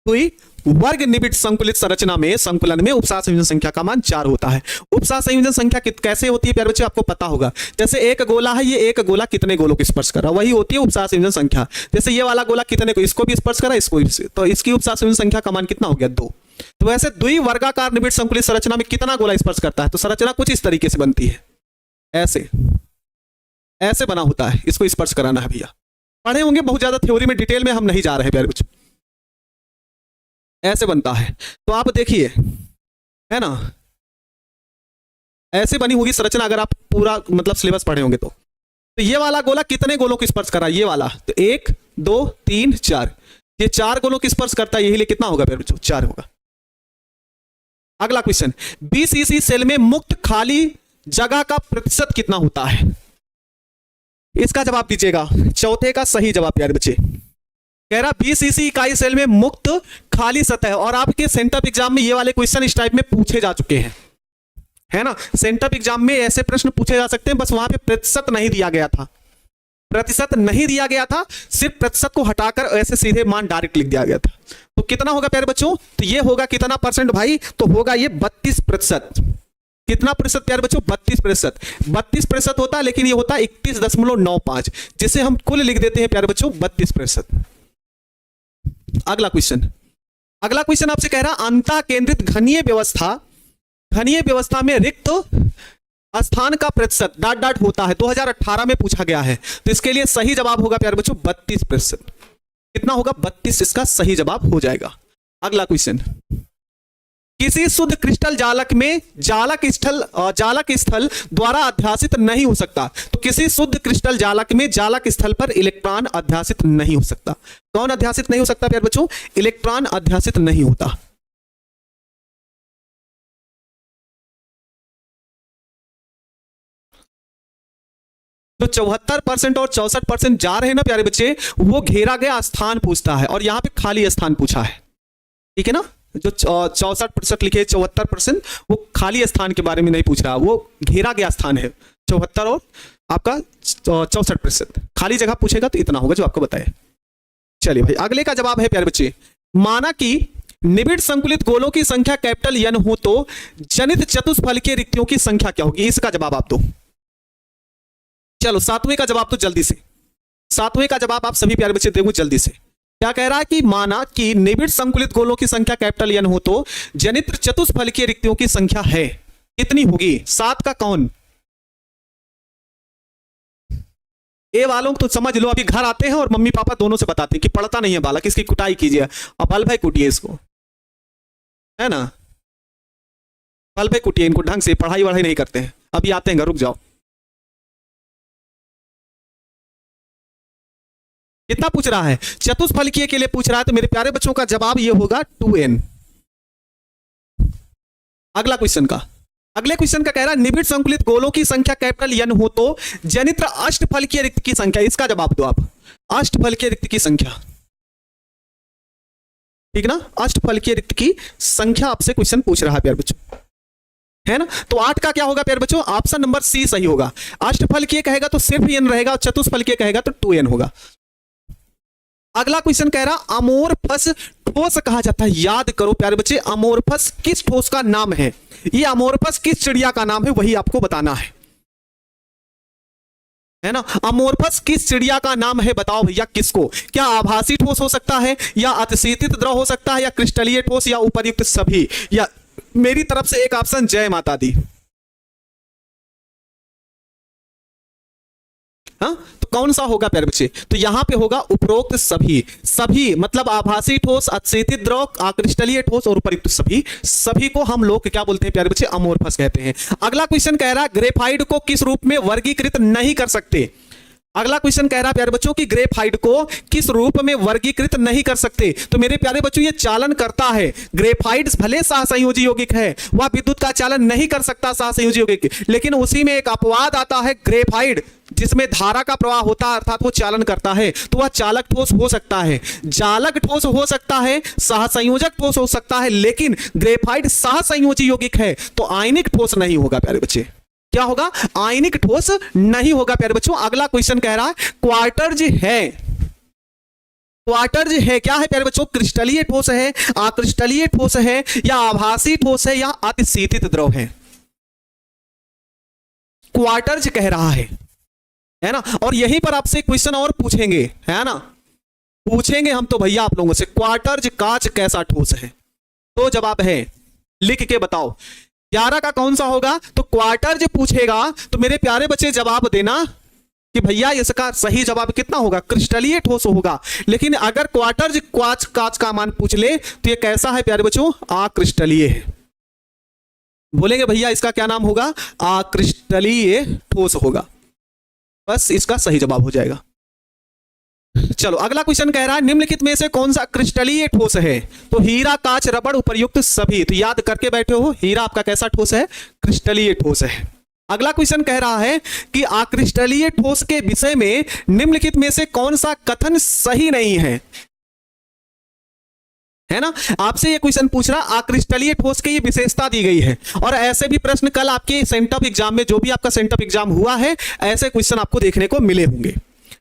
वर्ग निबिड़ संकुलित संरचना में संकुलन में उपसह संयोजन संख्या का मान 4 होता है। उपसह संयोजन संख्या कैसे होती है प्यारे बच्चों? आपको पता होगा, जैसे एक गोला है, ये एक गोला कितने गोलों को स्पर्श कर रहा है, वही होती है उपसह संयोजन संख्या। जैसे ये वाला गोला कितने को, इसको भी स्पर्श करा, इसको भी, तो इसकी उपसह संयोजन संख्या का मान कितना हो गया? 2। तो वैसे द्विवर्गाकार निबिड़ संकुलित संरचना में कितना गोला स्पर्श करता है? तो संरचना कुछ इस तरीके से बनती है, ऐसे ऐसे बना होता है, इसको स्पर्श कराना है भैया। पढ़े होंगे बहुत ज्यादा थ्योरी में, डिटेल में हम नहीं जा रहे हैं प्यारे बच्चों। ऐसे बनता है, तो आप देखिए, है ना, ऐसे बनी होगी संरचना, अगर आप पूरा मतलब सिलेबस पढ़े होंगे तो ये वाला गोला कितने गोलों को स्पर्श कर रहा है, ये वाला, तो 1 2 3 4, ये 4 गोलों को स्पर्श करता है, यही लिए कितना होगा प्यारे बच्चों, 4 होगा। अगला क्वेश्चन, बीसीसी सेल में मुक्त खाली जगह का प्रतिशत कितना होता है, इसका जवाब दीजिएगा। चौथे का सही जवाब प्यारे बच्चे, कह रहा बीसीसी इकाई सेल में मुक्त खाली सतह, और आपके सेंटर एग्जाम में ये वाले क्वेश्चन इस टाइप में पूछे जा चुके हैं, है ना। सेंटर एग्जाम में ऐसे प्रश्न पूछे जा सकते हैं, बस वहां पे प्रतिशत नहीं दिया गया था, प्रतिशत नहीं दिया गया था, सिर्फ प्रतिशत को हटाकर ऐसे सीधे मान डायरेक्ट लिख दिया गया था। तो कितना होगा प्यारे बच्चों, तो ये होगा कितना परसेंट भाई, तो होगा ये 32%। कितना प्रतिशत प्यारे बच्चों, 32%। 32% होता है, लेकिन ये होता है 31.95, जिसे हम कुल लिख देते हैं प्यारे बच्चों 32%। अगला क्वेश्चन आपसे कह रहा अंतः केंद्रित घनीय व्यवस्था में रिक्त स्थान का प्रतिशत ... होता है, 2018 में पूछा गया है। तो इसके लिए सही जवाब होगा प्यारे बच्चों 32%। कितना होगा, 32 इसका सही जवाब हो जाएगा। अगला क्वेश्चन, किसी शुद्ध क्रिस्टल जालक में जालक स्थल द्वारा अध्यासित नहीं हो सकता। तो किसी शुद्ध क्रिस्टल जालक में जालक स्थल पर इलेक्ट्रॉन अध्यासित नहीं हो सकता। कौन अध्यासित नहीं हो सकता प्यारे बच्चों, इलेक्ट्रॉन अध्यासित नहीं होता। तो 74% और 64% जा रहे हैं ना प्यारे बच्चे, वो घेरा गया स्थान पूछता है, और यहां पे खाली स्थान पूछा है, ठीक है ना। जो 64% लिखे 74% वो खाली स्थान के बारे में नहीं पूछ रहा, वो घेरा गया स्थान है 74 और आपका 64%। खाली जगह पूछेगा तो इतना होगा जो आपको बताया। चलिए भाई, अगले का जवाब है प्यारे बच्चे, माना कि निबिड़ संकुलित गोलों की संख्या कैपिटल N हो तो जनित चतुष्फलकीय रिक्तियों की संख्या क्या होगी, इसका जवाब आप दो। चलो 7वें का जवाब तो जल्दी से, 7वें का जवाब आप सभी प्यारे बच्चे देखो जल्दी से। क्या कह रहा है कि माना कि निबिड़ संकुलित गोलों की संख्या कैपिटल N हो तो जनित्र चतुष्फलकीय रिक्तियों की संख्या है, कितनी होगी। 7 का कौन, ए वालों तो समझ लो, अभी घर आते हैं और मम्मी पापा दोनों से बताते हैं कि पढ़ता नहीं है बालक, इसकी कुटाई कीजिए, और बल भाई कुटिए इसको, है ना, बल भाई कुटिए इनको, ढंग से पढ़ाई वढ़ाई नहीं करते हैं। अभी आते हैं घर, रुक जाओ। कितना पूछ रहा है, चतुष्फलकीय के लिए पूछ रहा है, तो मेरे प्यारे बच्चों का जवाब ये होगा 2n। अगले क्वेश्चन का कह रहा है निबिड़ संकुलित गोलों की संख्या कैपिटल N हो तो जनित्र अष्टफलकीय रिक्त की संख्या, इसका जवाब दो आप। अष्टफलकीय रिक्त की संख्या, ठीक ना, अष्टफलकीय रिक्त की संख्या आपसे क्वेश्चन पूछ रहा है प्यारे बच्चों, है ना। तो 8 का क्या होगा प्यारे बच्चों, ऑप्शन नंबर सी सही होगा। अष्टफलकीय कहेगा तो सिर्फ n रहेगा, और चतुष्फलकीय कहेगा तो 2n होगा। अगला क्वेश्चन कह रहा अमोर्फस ठोस कहा जाता है। याद करो प्यारे बच्चे, अमोर्फस किस ठोस का नाम है, ये अमोर्फस किस चिड़िया का नाम है, वही आपको बताना है ना। अमोर्फस किस चिड़िया का नाम है, बताओ भैया किसको। क्या आभासी ठोस हो सकता है, या अतिशीतित द्रव हो सकता है, या क्रिस्टलीय ठोस, या उपर्युक्त सभी, या मेरी तरफ से एक ऑप्शन जय माता दी। हाँ, तो कौन सा होगा प्यारे बच्चे, तो यहां पे होगा उपरोक्त सभी मतलब आभासी ठोस, अतिशीतित द्रव, क्रिस्टलीय ठोस और उपर्युक्त सभी को हम लोग क्या बोलते हैं प्यारे बच्चे, अमोर्फस कहते हैं। अगला क्वेश्चन कह रहा है ग्रेफाइट को किस रूप में वर्गीकृत नहीं कर सकते। अगला क्वेश्चन कह रहा है प्यारे बच्चों कि ग्रेफाइट को किस रूप में वर्गीकृत नहीं कर सकते। तो मेरे प्यारे बच्चों ये चालन करता है, ग्रेफाइट भले सहसंयोजी यौगिक है, वह विद्युत का चालन नहीं कर सकता सहसंयोजी यौगिक, लेकिन उसी में एक अपवाद आता है ग्रेफाइट जिसमें धारा का प्रवाह होता है, अर्थात वो चालन करता है, तो वह चालक ठोस हो सकता है, जालक ठोस हो सकता है, सहसंयोजक ठोस हो सकता है, लेकिन ग्रेफाइट सहसंयोजी यौगिक है तो आयनिक ठोस नहीं होगा प्यारे बच्चे। क्या होगा, आयनिक ठोस नहीं होगा प्यारे बच्चों। अगला क्वेश्चन कह रहा है क्वार्टर्ज है क्या है प्यारे बच्चों, क्रिस्टलीय ठोस है, अक्रिस्टलीय ठोस है, या आभासी ठोस है, या अतिशीतित द्रव है। क्वार्टर्ज कह रहा है ना। और यहीं पर आपसे क्वेश्चन और पूछेंगे, है ना, पूछेंगे हम तो भैया आप लोगों से, क्वार्टर्ज कांच कैसा ठोस है। तो जवाब है, लिख के बताओ, 11 का कौन सा होगा? तो क्वार्टर जो पूछेगा तो मेरे प्यारे बच्चे जवाब देना कि भैया इसका सही जवाब कितना होगा? क्रिस्टलीय ठोस होगा। लेकिन अगर क्वार्टर क्वाच काच का मान पूछ ले तो ये कैसा है प्यारे बच्चों? अक्रिस्टलीय है। बोलेंगे भैया इसका क्या नाम होगा? अक्रिस्टलीय ठोस होगा। बस इसका सही जवाब हो जाएगा। चलो अगला क्वेश्चन कह रहा है निम्नलिखित में से कौन सा क्रिस्टलीय ठोस है? तो हीरा, कांच, रबड़, उपर्युक्त सभी। तो याद करके बैठे हो, हीरा आपका कैसा ठोस है? क्रिस्टलीय ठोस है। अगला क्वेश्चन कह रहा है कि अक्रिस्टलीय ठोस के विषय में निम्नलिखित में से कौन सा कथन सही नहीं है? है ना, आपसे ये क्वेश्चन पूछ रहा अक्रिस्टलीय ठोस की ये विशेषता दी गई है। और ऐसे भी प्रश्न कल आपके सेंटअप एग्जाम में, जो भी आपका सेंटअप एग्जाम हुआ है, ऐसे क्वेश्चन आपको देखने को मिले होंगे।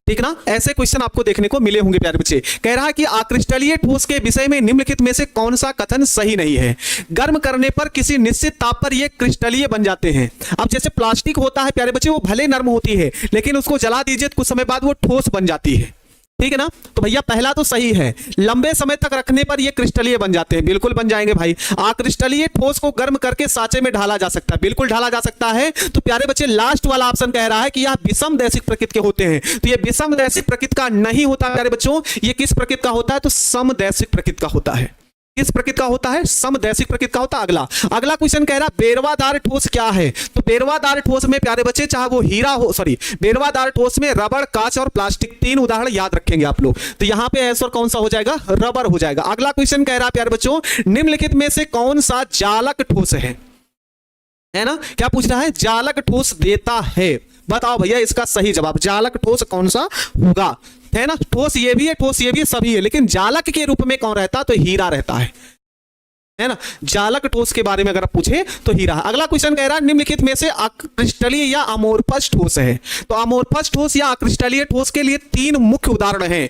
ठीक ना, ऐसे क्वेश्चन आपको देखने को मिले होंगे प्यारे बच्चे। कह रहा है कि अक्रिस्टलीय ठोस के विषय में निम्नलिखित में से कौन सा कथन सही नहीं है? गर्म करने पर किसी निश्चित ताप पर ये क्रिस्टलीय बन जाते हैं। अब जैसे प्लास्टिक होता है प्यारे बच्चे, वो भले नर्म होती है लेकिन उसको जला दीजिए तो कुछ समय बाद वो ठोस बन जाती है। ठीक है ना, तो भैया पहला तो सही है। लंबे समय तक रखने पर ये क्रिस्टलीय बन जाते हैं, बिल्कुल बन जाएंगे भाई। अक्रिस्टलीय ठोस को गर्म करके साँचे में ढाला जा सकता है, बिल्कुल ढाला जा सकता है। तो प्यारे बच्चे लास्ट वाला ऑप्शन कह रहा है कि यह विषमदैशिक प्रकृति के होते हैं। तो ये विषमदैशिक प्रकृति का नहीं होता प्यारे बच्चों, ये किस प्रकृति का होता है? तो समदैशिक प्रकृति का होता है। किस प्रकृति का होता है? समदैशिक प्रकृति का होता है। अगला क्वेश्चन कह रहा है बेरवादार ठोस क्या है? तो बेरवादार ठोस में प्यारे बच्चे चाहे वो हीरा हो, सॉरी, बेरवादार ठोस में रबड़, कांच और प्लास्टिक, तीन उदाहरण याद रखेंगे आप लोग। तो यहां पे आंसर कौन सा हो जाएगा? रबर हो जाएगा। अगला क्वेश्चन कह रहा है प्यारे बच्चों निम्नलिखित में से कौन सा जालक ठोस है ना, क्या पूछ रहा है? जालक ठोस देता है। बताओ भैया इसका सही जवाब जालक ठोस कौन सा होगा? है ना, ठोस ये भी है, ठोस ये भी है, सभी है, लेकिन जालक के रूप में कौन रहता? तो हीरा रहता है ना। जालक ठोस के बारे में अगर आप पूछे तो हीरा। अगला क्वेश्चन कह रहा है निम्नलिखित में से अक्रिस्टलीय या अमोर्फस ठोस है? तो अमोर्फस ठोस या अक्रिस्टलीय ठोस के लिए तीन मुख्य उदाहरण हैं,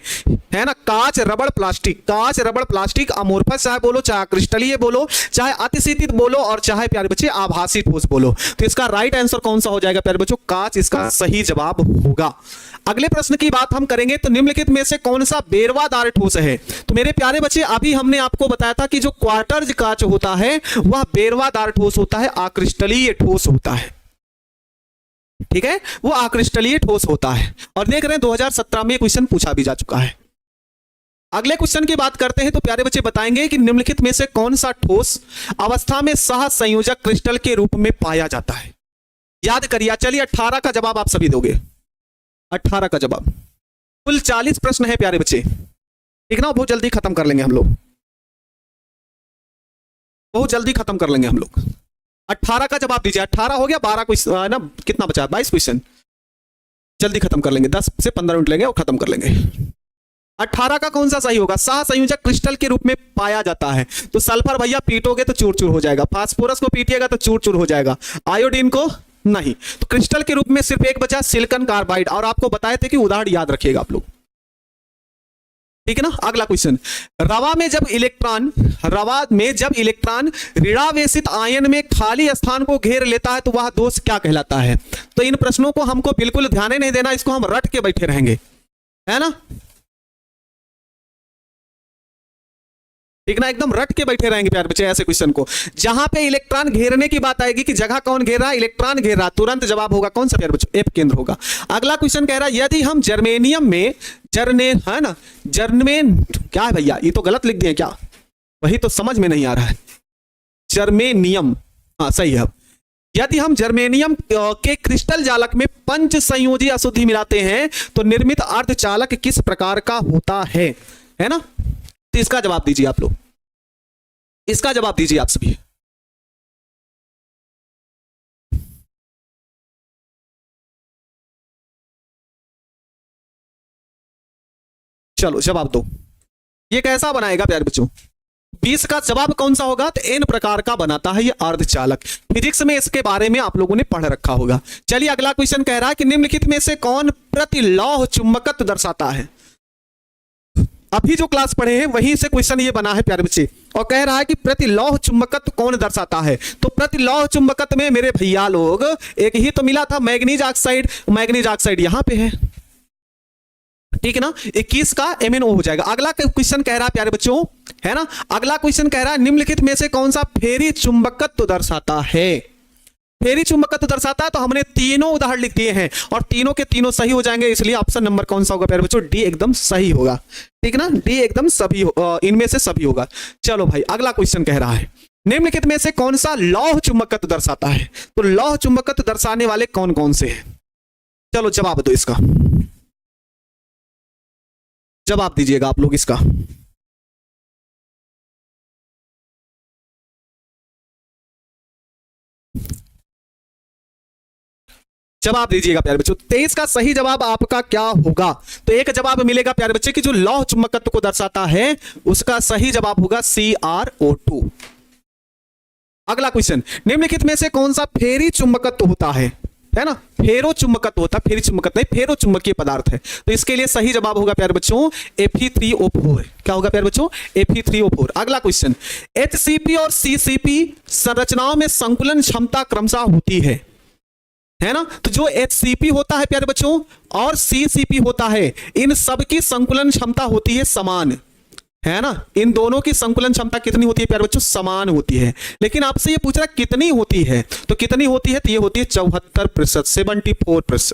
है ना, कांच, रबड़, प्लास्टिक। कांच, रबड़, प्लास्टिक, अमोर्फस चाहे बोलो, चाहे क्रिस्टलीय बोलो, चाहे अतिशीतित बोलो, और चाहे प्यारे बच्चे आभासी ठोस बोलो। तो इसका राइट आंसर कौन सा हो जाएगा प्यारे बच्चों? कांच इसका सही जवाब होगा। अगले प्रश्न की बात हम करेंगे तो निम्नलिखित में से कौन सा बेरवादार ठोस है? तो मेरे प्यारे बच्चे अभी हमने आपको बताया था कि जो क्वार्टर कांच होता है वह बेरवादार ठोस होता है, अक्रिस्टलीय ठोस होता है। ठीक है, वो अक्रिस्टलीय ठोस होता है। और देख रहे हैं 2017 में क्वेश्चन पूछा भी जा चुका है। अगले क्वेश्चन की बात करते हैं तो प्यारे बच्चे बताएंगे कि निम्नलिखित में से कौन सा ठोस अवस्था में सह संयोजक क्रिस्टल के रूप में पाया जाता है? याद करिए। चलिए 18 का जवाब आप सभी दोगे। 18 का जवाब। कुल 40 प्रश्न है प्यारे बच्चे, ठीक ना, बहुत जल्दी खत्म कर लेंगे हम लोग, बहुत जल्दी खत्म कर लेंगे हम लोग। 18 का जवाब दीजिए। 18 हो गया, 12 क्वेश्चन ना, कितना बचा? 22 क्वेश्चन, जल्दी खत्म कर लेंगे, 10 से 15 मिनट लेंगे और खत्म कर लेंगे। 18 का कौन सा सही होगा? सह संयोजक क्रिस्टल के रूप में पाया जाता है। तो सल्फर भैया पीटोगे तो चूर चूर हो जाएगा, फास्फोरस को पीटिएगा तो चूर चूर हो जाएगा, आयोडीन को नहीं। तो क्रिस्टल के रूप में सिर्फ एक बचा, सिलिकॉन कार्बाइड, और आपको बताए थे कि उदाहरण याद रखिएगा आप लोग। ठीक है ना। अगला क्वेश्चन, रवा में जब इलेक्ट्रॉन ऋणावेशित आयन में खाली स्थान को घेर लेता है तो वह दोष क्या कहलाता है? तो इन प्रश्नों को हमको बिल्कुल ध्यान नहीं देना, इसको हम रट के बैठे रहेंगे, है ना, ठीक ना, एकदम रट के बैठे रहेंगे प्यारे बच्चे ऐसे क्वेश्चन को। जहां पे इलेक्ट्रॉन घेरने की बात आएगी कि जगह कौन घेर रहा है? इलेक्ट्रॉन घेर रहा, तुरंत जवाब होगा कौन सा प्यारे बच्चे? एफ केंद्र होगा। अगला क्वेश्चन कह रहा है यदि हम जर्मेनियम में है ना, जर्मेन क्या है भैया? ये तो गलत लिख दिए क्या? वही तो समझ में नहीं आ रहा है। जर्मेनियम, हाँ सही है। यदि हम जर्मेनियम के क्रिस्टल जालक में पंच संयोजी अशुद्धि मिलाते हैं तो निर्मित अर्धचालक किस प्रकार का होता है ना? तो इसका जवाब दीजिए आप लोग, इसका जवाब दीजिए आप सभी। चलो जवाब दो, ये कैसा बनाएगा प्यारे बच्चों? 20 का जवाब कौन सा होगा? तो एन प्रकार का बनाता है ये अर्धचालक। फिजिक्स में इसके बारे में आप लोगों ने पढ़ रखा होगा। चलिए अगला क्वेश्चन कह रहा है कि निम्नलिखित में से कौन प्रतिलौह चुंबकत्व दर्शाता है? अभी जो क्लास पढ़े हैं वहीं से क्वेश्चन ये बना है प्यारे बच्चे, और कह रहा है कि प्रतिलौह चुंबकत्व कौन दर्शाता है? तो प्रतिलौह चुंबकत्व में मेरे भैया लोग एक ही तो मिला था, मैग्नीज ऑक्साइड। मैग्नीज ऑक्साइड यहां पे है, ठीक है ना, 21 का MnO हो जाएगा। अगला क्वेश्चन कह रहा है प्यारे बच्चों, है ना, अगला क्वेश्चन कह रहा है निम्नलिखित में से कौन सा फेरी चुंबकत्व दर्शाता है। फेरी चुंबकत्व दर्शाता है, तो हमने तीनों उदाहरण लिख दिए हैं और तीनों के तीनों सही हो जाएंगे, इसलिए ऑप्शन नंबर कौन सा होगा प्यारे बच्चों, डी एकदम सही होगा। ठीक है ना, डी एकदम सभी इनमें से सभी होगा। चलो भाई अगला क्वेश्चन कह रहा है निम्नलिखित में से कौन सा लौह चुंबकत्व दर्शाता है। तो लौह चुंबकत्व दर्शाने वाले कौन कौन से हैं, चलो जवाब दो, इसका जवाब दीजिएगा आप लोग इसका। जवाब दीजिएगा प्यारे बच्चों। 23 का सही जवाब आपका क्या होगा, तो एक जवाब मिलेगा प्यारे बच्चे कि जो लौह चुंबकत्व को दर्शाता है उसका सही जवाब होगा CrO2। अगला क्वेश्चन, निम्नलिखित में से कौन सा फेरी चुंबकत्व होता है ना, फेरो चुंबकत्व होता है, फेरी चुंबकत्व नहीं, फेरो चुंबकीय पदार्थ है, तो इसके लिए सही जवाब होगा प्यारे बच्चों Fe3O4। क्या होगा प्यारे बच्चों, Fe3O4। अगला क्वेश्चन, HCP और CCP संरचनाओं में संकुलन क्षमता क्रमशः होती है ना, तो जो HCP होता है प्यारे बच्चों और CCP होता है, इन सब की संकुलन क्षमता होती है समान, है ना, इन दोनों की संकुलन क्षमता कितनी होती है प्यारे बच्चों, समान होती है। लेकिन आपसे ये पूछ रहा कितनी होती है, तो कितनी होती है, तो ये होती है 74%, 74%।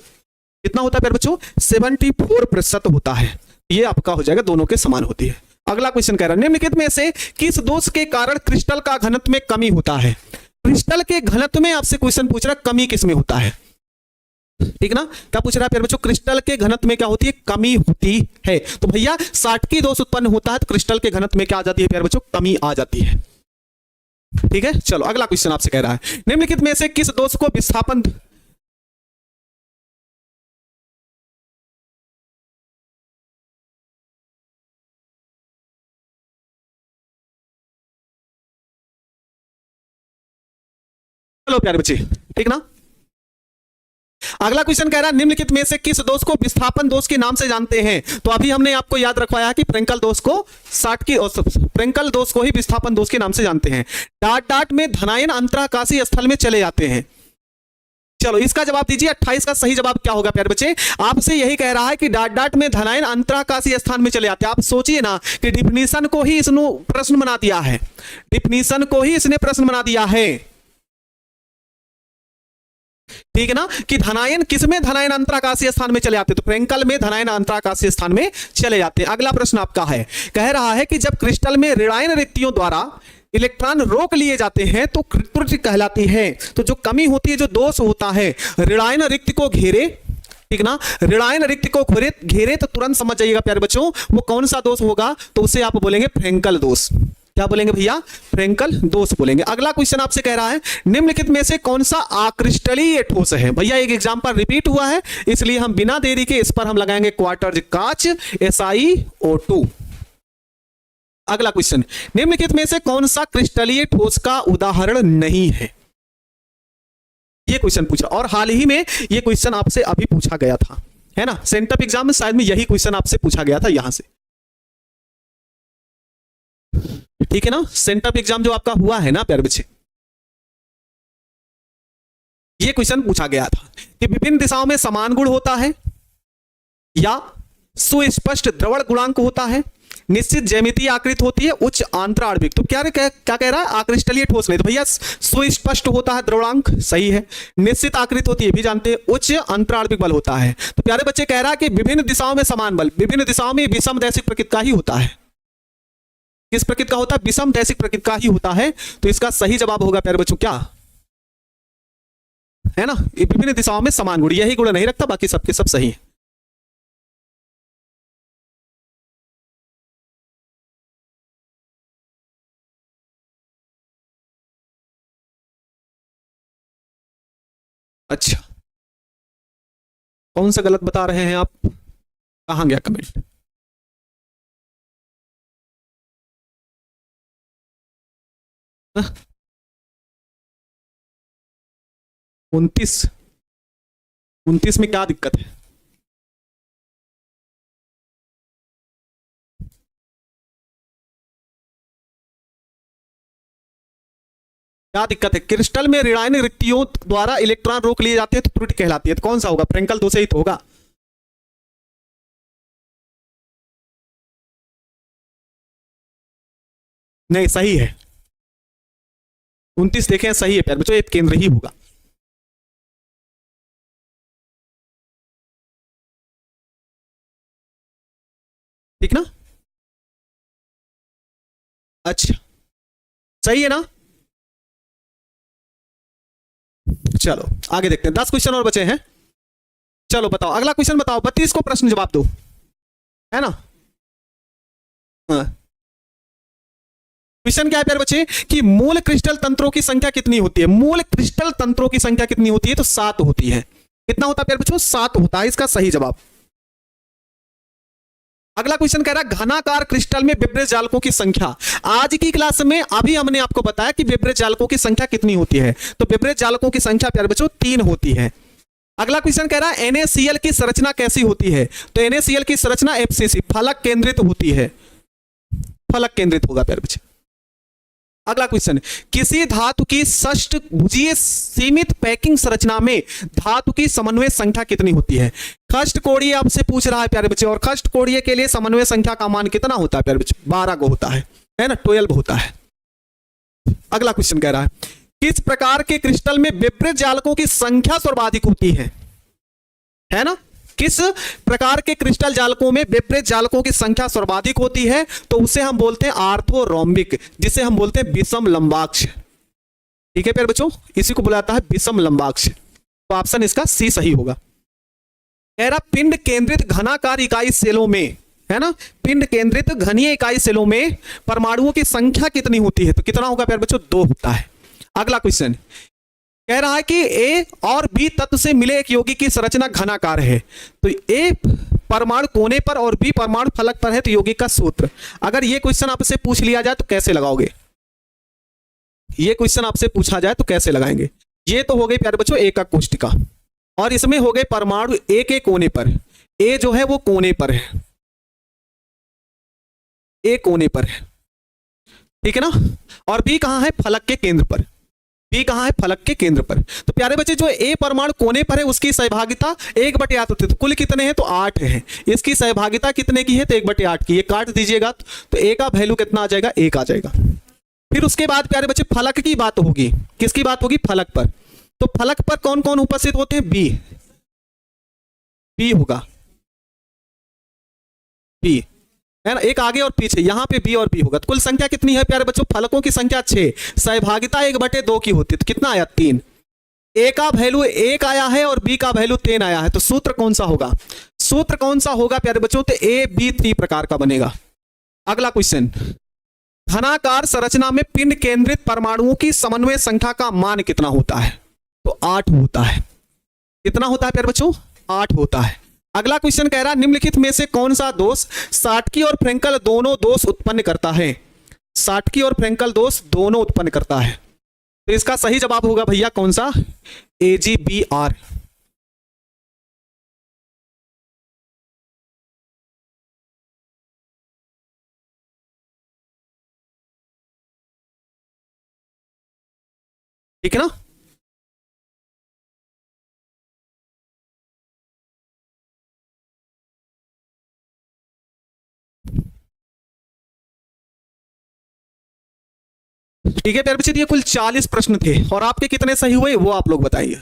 कितना होता है प्यारे बच्चों, 74% होता है, ये आपका हो जाएगा, दोनों के समान होती है। अगला क्वेश्चन कह रहा है निम्नलिखित में से किस दोष के कारण क्रिस्टल का घनत्व में कमी होता है। क्रिस्टल के घनत्व में आपसे क्वेश्चन पूछ रहा है कमी किसमें होता है, ठीक ना, क्या पूछ रहा है प्यारे बच्चों, क्रिस्टल के घनत्व में क्या होती है, कमी होती है। तो भैया 60 की दोष उत्पन्न होता है तो क्रिस्टल के घनत्व में क्या आ जाती है प्यारे बच्चों, कमी आ जाती है। ठीक है, चलो अगला क्वेश्चन आपसे कह रहा है निम्नलिखित में से किस दोष को विस्थापन, चलो प्यारे बच्चे, ठीक ना, अगला क्वेश्चन कह रहा है निम्नलिखित में से किस दोष को विस्थापन दोष के नाम से जानते हैं। तो अभी हमने आपको याद रखवाया कि फ्रेंकल दोष को 60 की फ्रेंकल दोष को ही विस्थापन दोष के नाम से जानते हैं। डाट डाट में धनायन अंतराकाशीय स्थल में चले जाते हैं। चलो इसका जवाब दीजिए, 28 का सही जवाब क्या होगा प्यारे बच्चे, आपसे यही कह रहा है कि डाट डाट में धनायन अंतराकाशीय स्थान में चले जाते हैं। आप सोचिए ना कि डिफिनीशन को ही इसने प्रश्न बना दिया है, डिफिनीशन को ही इसने प्रश्न बना दिया है, ठीक है ना, कि धनायन किसमें, धनायन अंतराकाशीय स्थान में चले जाते हैं, तो फ्रेंकल में धनायन अंतराकाशीय स्थान में चले जाते हैं। अगला प्रश्न आपका है, कह रहा है कि जब क्रिस्टल में ऋणायन रिक्तियों द्वारा इलेक्ट्रॉन रोक लिए जाते हैं तो त्रुटि कहलाती है। तो जो कमी होती है, जो दोष होता है, ऋणायन रिक्ति को घेरे, ठीक ना, ऋणायन रिक्ति को घेरे तो तुरंत समझ जाइएगा प्यारे बच्चों वो कौन सा दोष होगा, तो उसे आप बोलेंगे फ्रेंकल दोष। क्या बोलेंगे भैया, फ्रेंकल दोष बोलेंगे। अगला क्वेश्चन आपसे कह रहा है निम्नलिखित में से कौन सा आक्रिस्टलीय ठोस है। भैया एक एग्जांपल रिपीट हुआ है, इसलिए हम बिना देरी के इस पर हम लगाएंगे क्वार्टर कांच SiO2। अगला क्वेश्चन, निम्नलिखित में से कौन सा क्रिस्टलीय ठोस का उदाहरण नहीं है। ये क्वेश्चन पूछा और हाल ही में ये क्वेश्चन आपसे अभी पूछा गया था, है ना, सेंटअप एग्जाम में शायद में यही क्वेश्चन आपसे पूछा गया था यहां से, ठीक है ना, सेंटअप एग्जाम जो आपका हुआ है ना प्यारे बच्चे, ये क्वेश्चन पूछा गया था कि विभिन्न दिशाओं में समान गुण होता है या सुस्पष्ट द्रवण गुणांक होता है, निश्चित ज्यामितीय आकृति होती है, उच्च आंतराणविक। तो क्या कह रहा है, आक्रिस्टलीय ठोस नहीं, तो भैया सुस्पष्ट होता है द्रवणांक, सही है, निश्चित आकृति होती है भी जानते हैं, उच्च अंतराणविक बल होता है। तो प्यारे बच्चे कह रहा है कि विभिन्न दिशाओं में समान बल, विभिन्न दिशाओं में विषम दैशिक प्रकृति का ही होता है। किस प्रकृति का होता है, विषम दैशिक प्रकृति का ही होता है। तो इसका सही जवाब होगा प्यारे बच्चों क्या है ना, विभिन्न दिशाओं में समान गुण, यही गुण नहीं रखता, बाकी सबके सब सही है। अच्छा, कौन सा गलत बता रहे हैं आप, कहां गया कमेंट, हाँ? 29 में क्या दिक्कत है, क्या दिक्कत है, क्रिस्टल में ऋणायन रिक्तियों द्वारा इलेक्ट्रॉन रोक लिए जाते हैं तो त्रुटि कहलाती है, तो कौन सा होगा, फ्रेंकल दोष ही तो होगा। नहीं, सही है, 29 देखें सही है प्यारे बच्चों, एक केंद्र ही होगा। ठीक ना? अच्छा, सही है ना? चलो आगे देखते हैं, 10 क्वेश्चन और बचे हैं। चलो बताओ, अगला क्वेश्चन बताओ, 32 को प्रश्न जवाब दो, है ना? हाँ, क्वेश्चन क्या है प्यारे बच्चे कि मूल क्रिस्टल तंत्रों की संख्या कितनी होती है? मूल क्रिस्टल तंत्रों की संख्या कितनी होती है? तो 7 होती है। कितना होता है प्यारे बच्चों? 7 होता है, इसका सही जवाब। अगला क्वेश्चन कह रहा है घनाकार क्रिस्टल में विब्रेस जालकों की संख्या। आज की क्लास में अभी हमने आपको बताया कि विब्रेस जालकों की संख्या कितनी होती है, तो विब्रेस जालकों की संख्या प्यारे बच्चों 3 होती है। अगला क्वेश्चन कह रहा है NaCl की संरचना कैसी होती है? तो NaCl की संरचना FCC फलक केंद्रित होती है, फलक केंद्रित होगा प्यारे बच्चे। अगला क्वेश्चन, किसी धातु की षष्ठभुजीय सीमित पैकिंग संरचना में धातु की समन्वय संख्या कितनी होती है? षष्ठकोणीय आपसे पूछ रहा है प्यारे बच्चे, और षष्ठकोणीय के लिए समन्वय संख्या का मान कितना होता है प्यारे बच्चे? 12 को होता है ना, 12 होता है। अगला क्वेश्चन कह रहा है किस प्रकार के क्रिस्टल में विब्रेस जालकों की संख्या सर्वाधिक होती है ना? किस प्रकार के क्रिस्टल जालकों में विब्रेस जालकों की संख्या सर्वाधिक होती है? तो उसे हम बोलते हैं आर्थोरोम्बिक, जिसे हम बोलते हैं विषम लंबाक्ष। ठीक है प्यारे बच्चों, इसी को बुलाता है विषम लंबाक्ष। तो ऑप्शन इसका सी सही होगा। कह रहा पिंड केंद्रित घनाकार इकाई सेलों में, है ना, पिंड केंद्रित घनीय इकाई सेलों में परमाणुओं की संख्या कितनी होती है? तो कितना होगा प्यारे बच्चों? 2 होता है। अगला क्वेश्चन कह रहा है कि ए और बी तत्व से मिले एक यौगिक की संरचना घनाकार है, तो ए परमाणु कोने पर और बी परमाणु फलक पर है, तो यौगिक का सूत्र। अगर ये क्वेश्चन आपसे पूछ लिया जाए तो कैसे लगाओगे? ये क्वेश्चन आपसे पूछा जाए तो कैसे लगाएंगे? ये तो हो गई प्यारे बच्चों एकक कोष्टिका, और इसमें हो गए परमाणु ए के कोने पर, ए जो है वो कोने पर है, ए कोने पर है, ठीक है ना, और बी कहां है? फलक के केंद्र पर। बी कहां है? फलक के केंद्र पर। तो प्यारे बच्चे जो ए परमाणु कोने पर है उसकी सहभागिता 1/8 होती है, तो कुल कितने हैं? तो 8 है। इसकी सहभागिता कितने की है? तो 1/8 की। ये काट दीजिएगा तो ए का वैल्यू कितना आ जाएगा? 1 आ जाएगा। फिर उसके बाद प्यारे बच्चे फलक की बात होगी। किसकी बात होगी? फलक पर। तो फलक पर कौन कौन उपस्थित होते हैं? बी, बी होगा, बी है ना, एक आगे और पीछे, यहां पे बी और बी होगा। तो कुल संख्या कितनी है प्यारे बच्चों? फलकों की संख्या 6, सहभागिता 1/2 की होती है, तो कितना आया? 3। ए का वैल्यू 1 आया है और बी का वैल्यू 3 आया है, तो सूत्र कौन सा होगा? सूत्र कौन सा होगा प्यारे बच्चों? तो AB3 प्रकार का बनेगा। अगला क्वेश्चन, घनाकार संरचना में पिंड केंद्रित परमाणुओं की समन्वय संख्या का मान कितना होता है? तो 8 होता है। कितना होता है प्यारे बच्चों? 8 होता है। अगला क्वेश्चन कह रहा है निम्नलिखित में से कौन सा दोष साटकी और फ्रेंकल दोनों दोष उत्पन्न करता है? साटकी और फ्रेंकल दोष दोनों उत्पन्न करता है, तो इसका सही जवाब होगा भैया कौन सा? AgBr। ठीक है ना? ठीक है प्यारे बच्चे, ये कुल 40 प्रश्न थे और आपके कितने सही हुए वो आप लोग बताइए।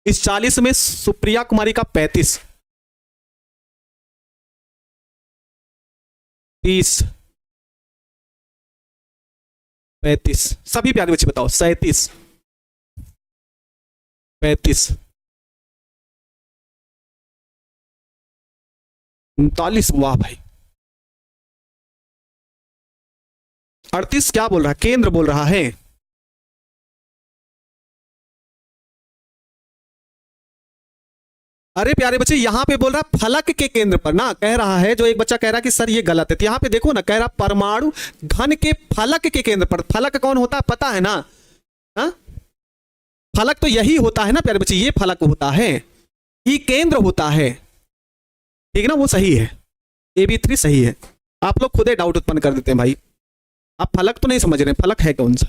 इस 40 में सुप्रिया कुमारी का 35, 30, 35, सभी प्यारे बच्चे बताओ। 37, 35, 39, वाह भाई। 38 क्या बोल रहा है? केंद्र बोल रहा है। अरे प्यारे बच्चे यहां पे बोल रहा है फलक के केंद्र पर ना, कह रहा है, जो एक बच्चा कह रहा है कि सर ये गलत है, तो यहां पे देखो ना, कह रहा परमाणु घन के फलक के केंद्र पर। फलक कौन होता है पता है ना? हा? फलक तो यही होता है ना प्यारे बच्चे, ये फलक होता है, ये केंद्र होता है, ठीक है ना, वो सही है। AB3 सही है। आप लोग खुद ही डाउट उत्पन्न कर देते हैं भाई, आप फलक तो नहीं समझ रहे, फलक है कौन सा?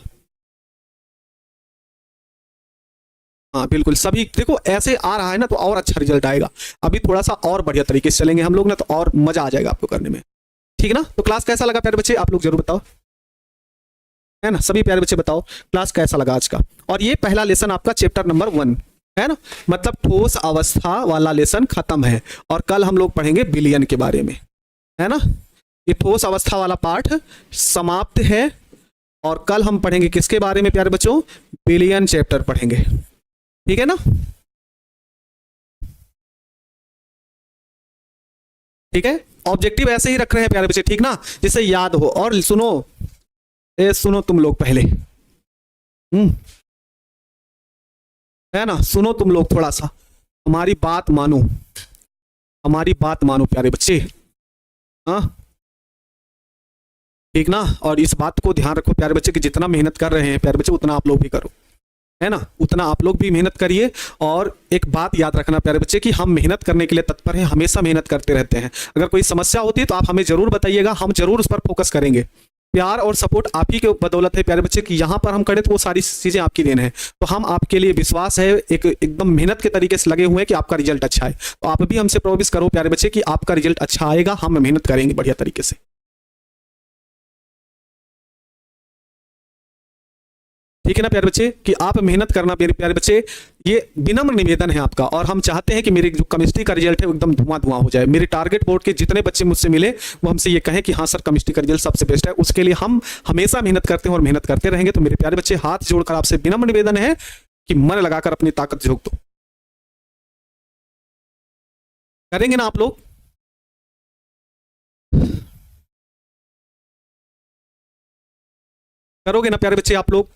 हाँ बिल्कुल, सभी देखो ऐसे आ रहा है ना तो और अच्छा रिजल्ट आएगा। अभी थोड़ा सा और बढ़िया तरीके से चलेंगे हम लोग ना, तो और मजा आ जाएगा आपको करने में। ठीक ना? तो क्लास कैसा लगा प्यारे बच्चे, आप लोग जरूर बताओ, है ना? सभी प्यारे बच्चे बताओ क्लास कैसा लगा आज का। और ये पहला लेसन आपका चैप्टर नंबर 1 है ना, मतलब ठोस अवस्था वाला लेसन खत्म है। और कल हम लोग पढ़ेंगे विलयन के बारे में, है ना? ये ठोस अवस्था वाला पाठ समाप्त है। और कल हम पढ़ेंगे किसके बारे में प्यारे बच्चों, विलयन चैप्टर पढ़ेंगे, ठीक है ना? ठीक है, ऑब्जेक्टिव ऐसे ही रख रहे हैं प्यारे बच्चे, ठीक ना, जिससे याद हो। और सुनो, सुनो तुम लोग पहले, है ना, सुनो तुम लोग, थोड़ा सा हमारी बात मानो, हमारी बात मानो प्यारे बच्चे, हाँ ठीक ना? और इस बात को ध्यान रखो प्यारे बच्चे कि जितना मेहनत कर रहे हैं प्यारे बच्चे उतना आप लोग भी करो, है ना? उतना आप लोग भी मेहनत करिए। और एक बात याद रखना प्यारे बच्चे कि हम मेहनत करने के लिए तत्पर हैं, हमेशा मेहनत करते रहते हैं। अगर कोई समस्या होती है तो आप हमें जरूर बताइएगा, हम जरूर उस पर फोकस करेंगे। प्यार और सपोर्ट आप ही के बदौलत है प्यारे बच्चे कि यहाँ पर हम खड़े तो वो सारी चीजें आपकी देन है। तो हम आपके लिए विश्वास है, एकदम मेहनत के तरीके से लगे हुए हैं कि आपका रिजल्ट अच्छा है। तो आप भी हमसे प्रॉमिस करो प्यारे बच्चे कि आपका रिजल्ट अच्छा आएगा, हम मेहनत करेंगे बढ़िया तरीके से, ठीक है ना प्यारे बच्चे? कि आप मेहनत करना मेरे प्यारे बच्चे, ये विनम्र निवेदन है आपका। और हम चाहते हैं कि मेरी जो केमिस्ट्री का रिजल्ट है वो एकदम धुआं धुआं हो जाए। मेरे टारगेट बोर्ड के जितने बच्चे मुझसे मिले वो हमसे ये कहें कि हाँ सर केमिस्ट्री का रिजल्ट सबसे बेस्ट है। उसके लिए हम हमेशा मेहनत करते हैं और मेहनत करते रहेंगे। तो मेरे प्यारे बच्चे हाथ जोड़कर आपसे विनम्र निवेदन है कि मन लगाकर अपनी ताकत झोंक दो। करेंगे ना आप लोग? करोगे ना प्यारे बच्चे आप लोग?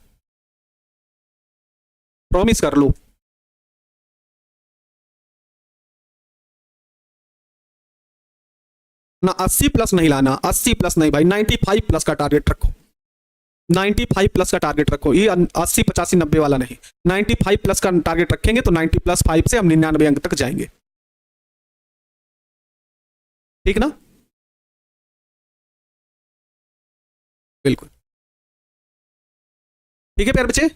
प्रॉमिस कर लो। ना 80 प्लस नहीं लाना, 80 प्लस नहीं भाई, 95 प्लस का टारगेट रखो, 95 प्लस का टारगेट रखो। ये 80 85 90 वाला नहीं, 95 प्लस का टारगेट रखेंगे तो 90 प्लस 5 से हम 99 अंक तक जाएंगे, ठीक ना? बिल्कुल ठीक है प्यारे बच्चे,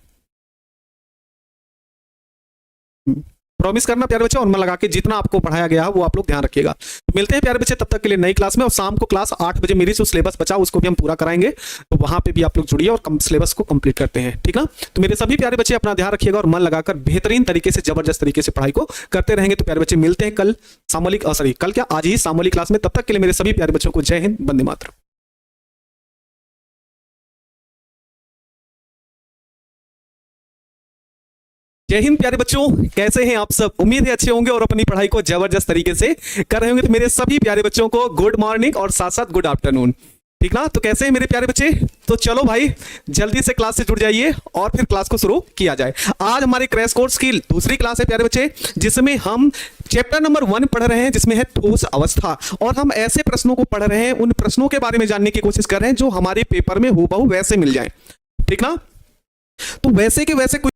प्रॉमिस करना प्यारे बच्चे, और मन लगा के जितना आपको पढ़ाया गया है वो आप लोग ध्यान रखिएगा। तो मिलते हैं प्यारे बच्चे तब तक के लिए नई क्लास में। और शाम को क्लास 8 बजे मेरी जो सिलेबस बचा उसको भी हम पूरा कराएंगे, तो वहां पे भी आप लोग जुड़िए और सिलेबस को कंप्लीट करते हैं, ठीक ना? तो मेरे सभी प्यारे बच्चे अपना ध्यान रखिएगा और मन लगाकर बेहतरीन तरीके से, जबरदस्त तरीके से पढ़ाई को करते रहेंगे। तो प्यारे बच्चे मिलते हैं कल सामूहिक, सॉरी कल क्या, आज ही सामूहिक क्लास में। तब तक के लिए मेरे सभी प्यारे बच्चों को जय हिंद, वंदे मातरम। जय हिंद प्यारे बच्चों, कैसे हैं आप सब? उम्मीद है अच्छे होंगे और अपनी पढ़ाई को जबरदस्त तरीके से कर रहे होंगे। तो मेरे सभी प्यारे बच्चों को गुड मॉर्निंग और साथ साथ गुड आफ्टरनून, ठीक ना? तो कैसे हैं मेरे प्यारे बच्चे? तो चलो भाई जल्दी से क्लास से जुड़ जाइए और फिर क्लास को शुरू किया जाए। आज हमारे क्रैश कोर्स की दूसरी क्लास है प्यारे बच्चे, जिसमें हम चैप्टर नंबर 1 पढ़ रहे हैं, जिसमें है ठोस अवस्था। और हम ऐसे प्रश्नों को पढ़ रहे हैं, उन प्रश्नों के बारे में जानने की कोशिश कर रहे हैं जो हमारे पेपर में हूबहू वैसे मिल जाए, ठीक ना? तो वैसे के वैसे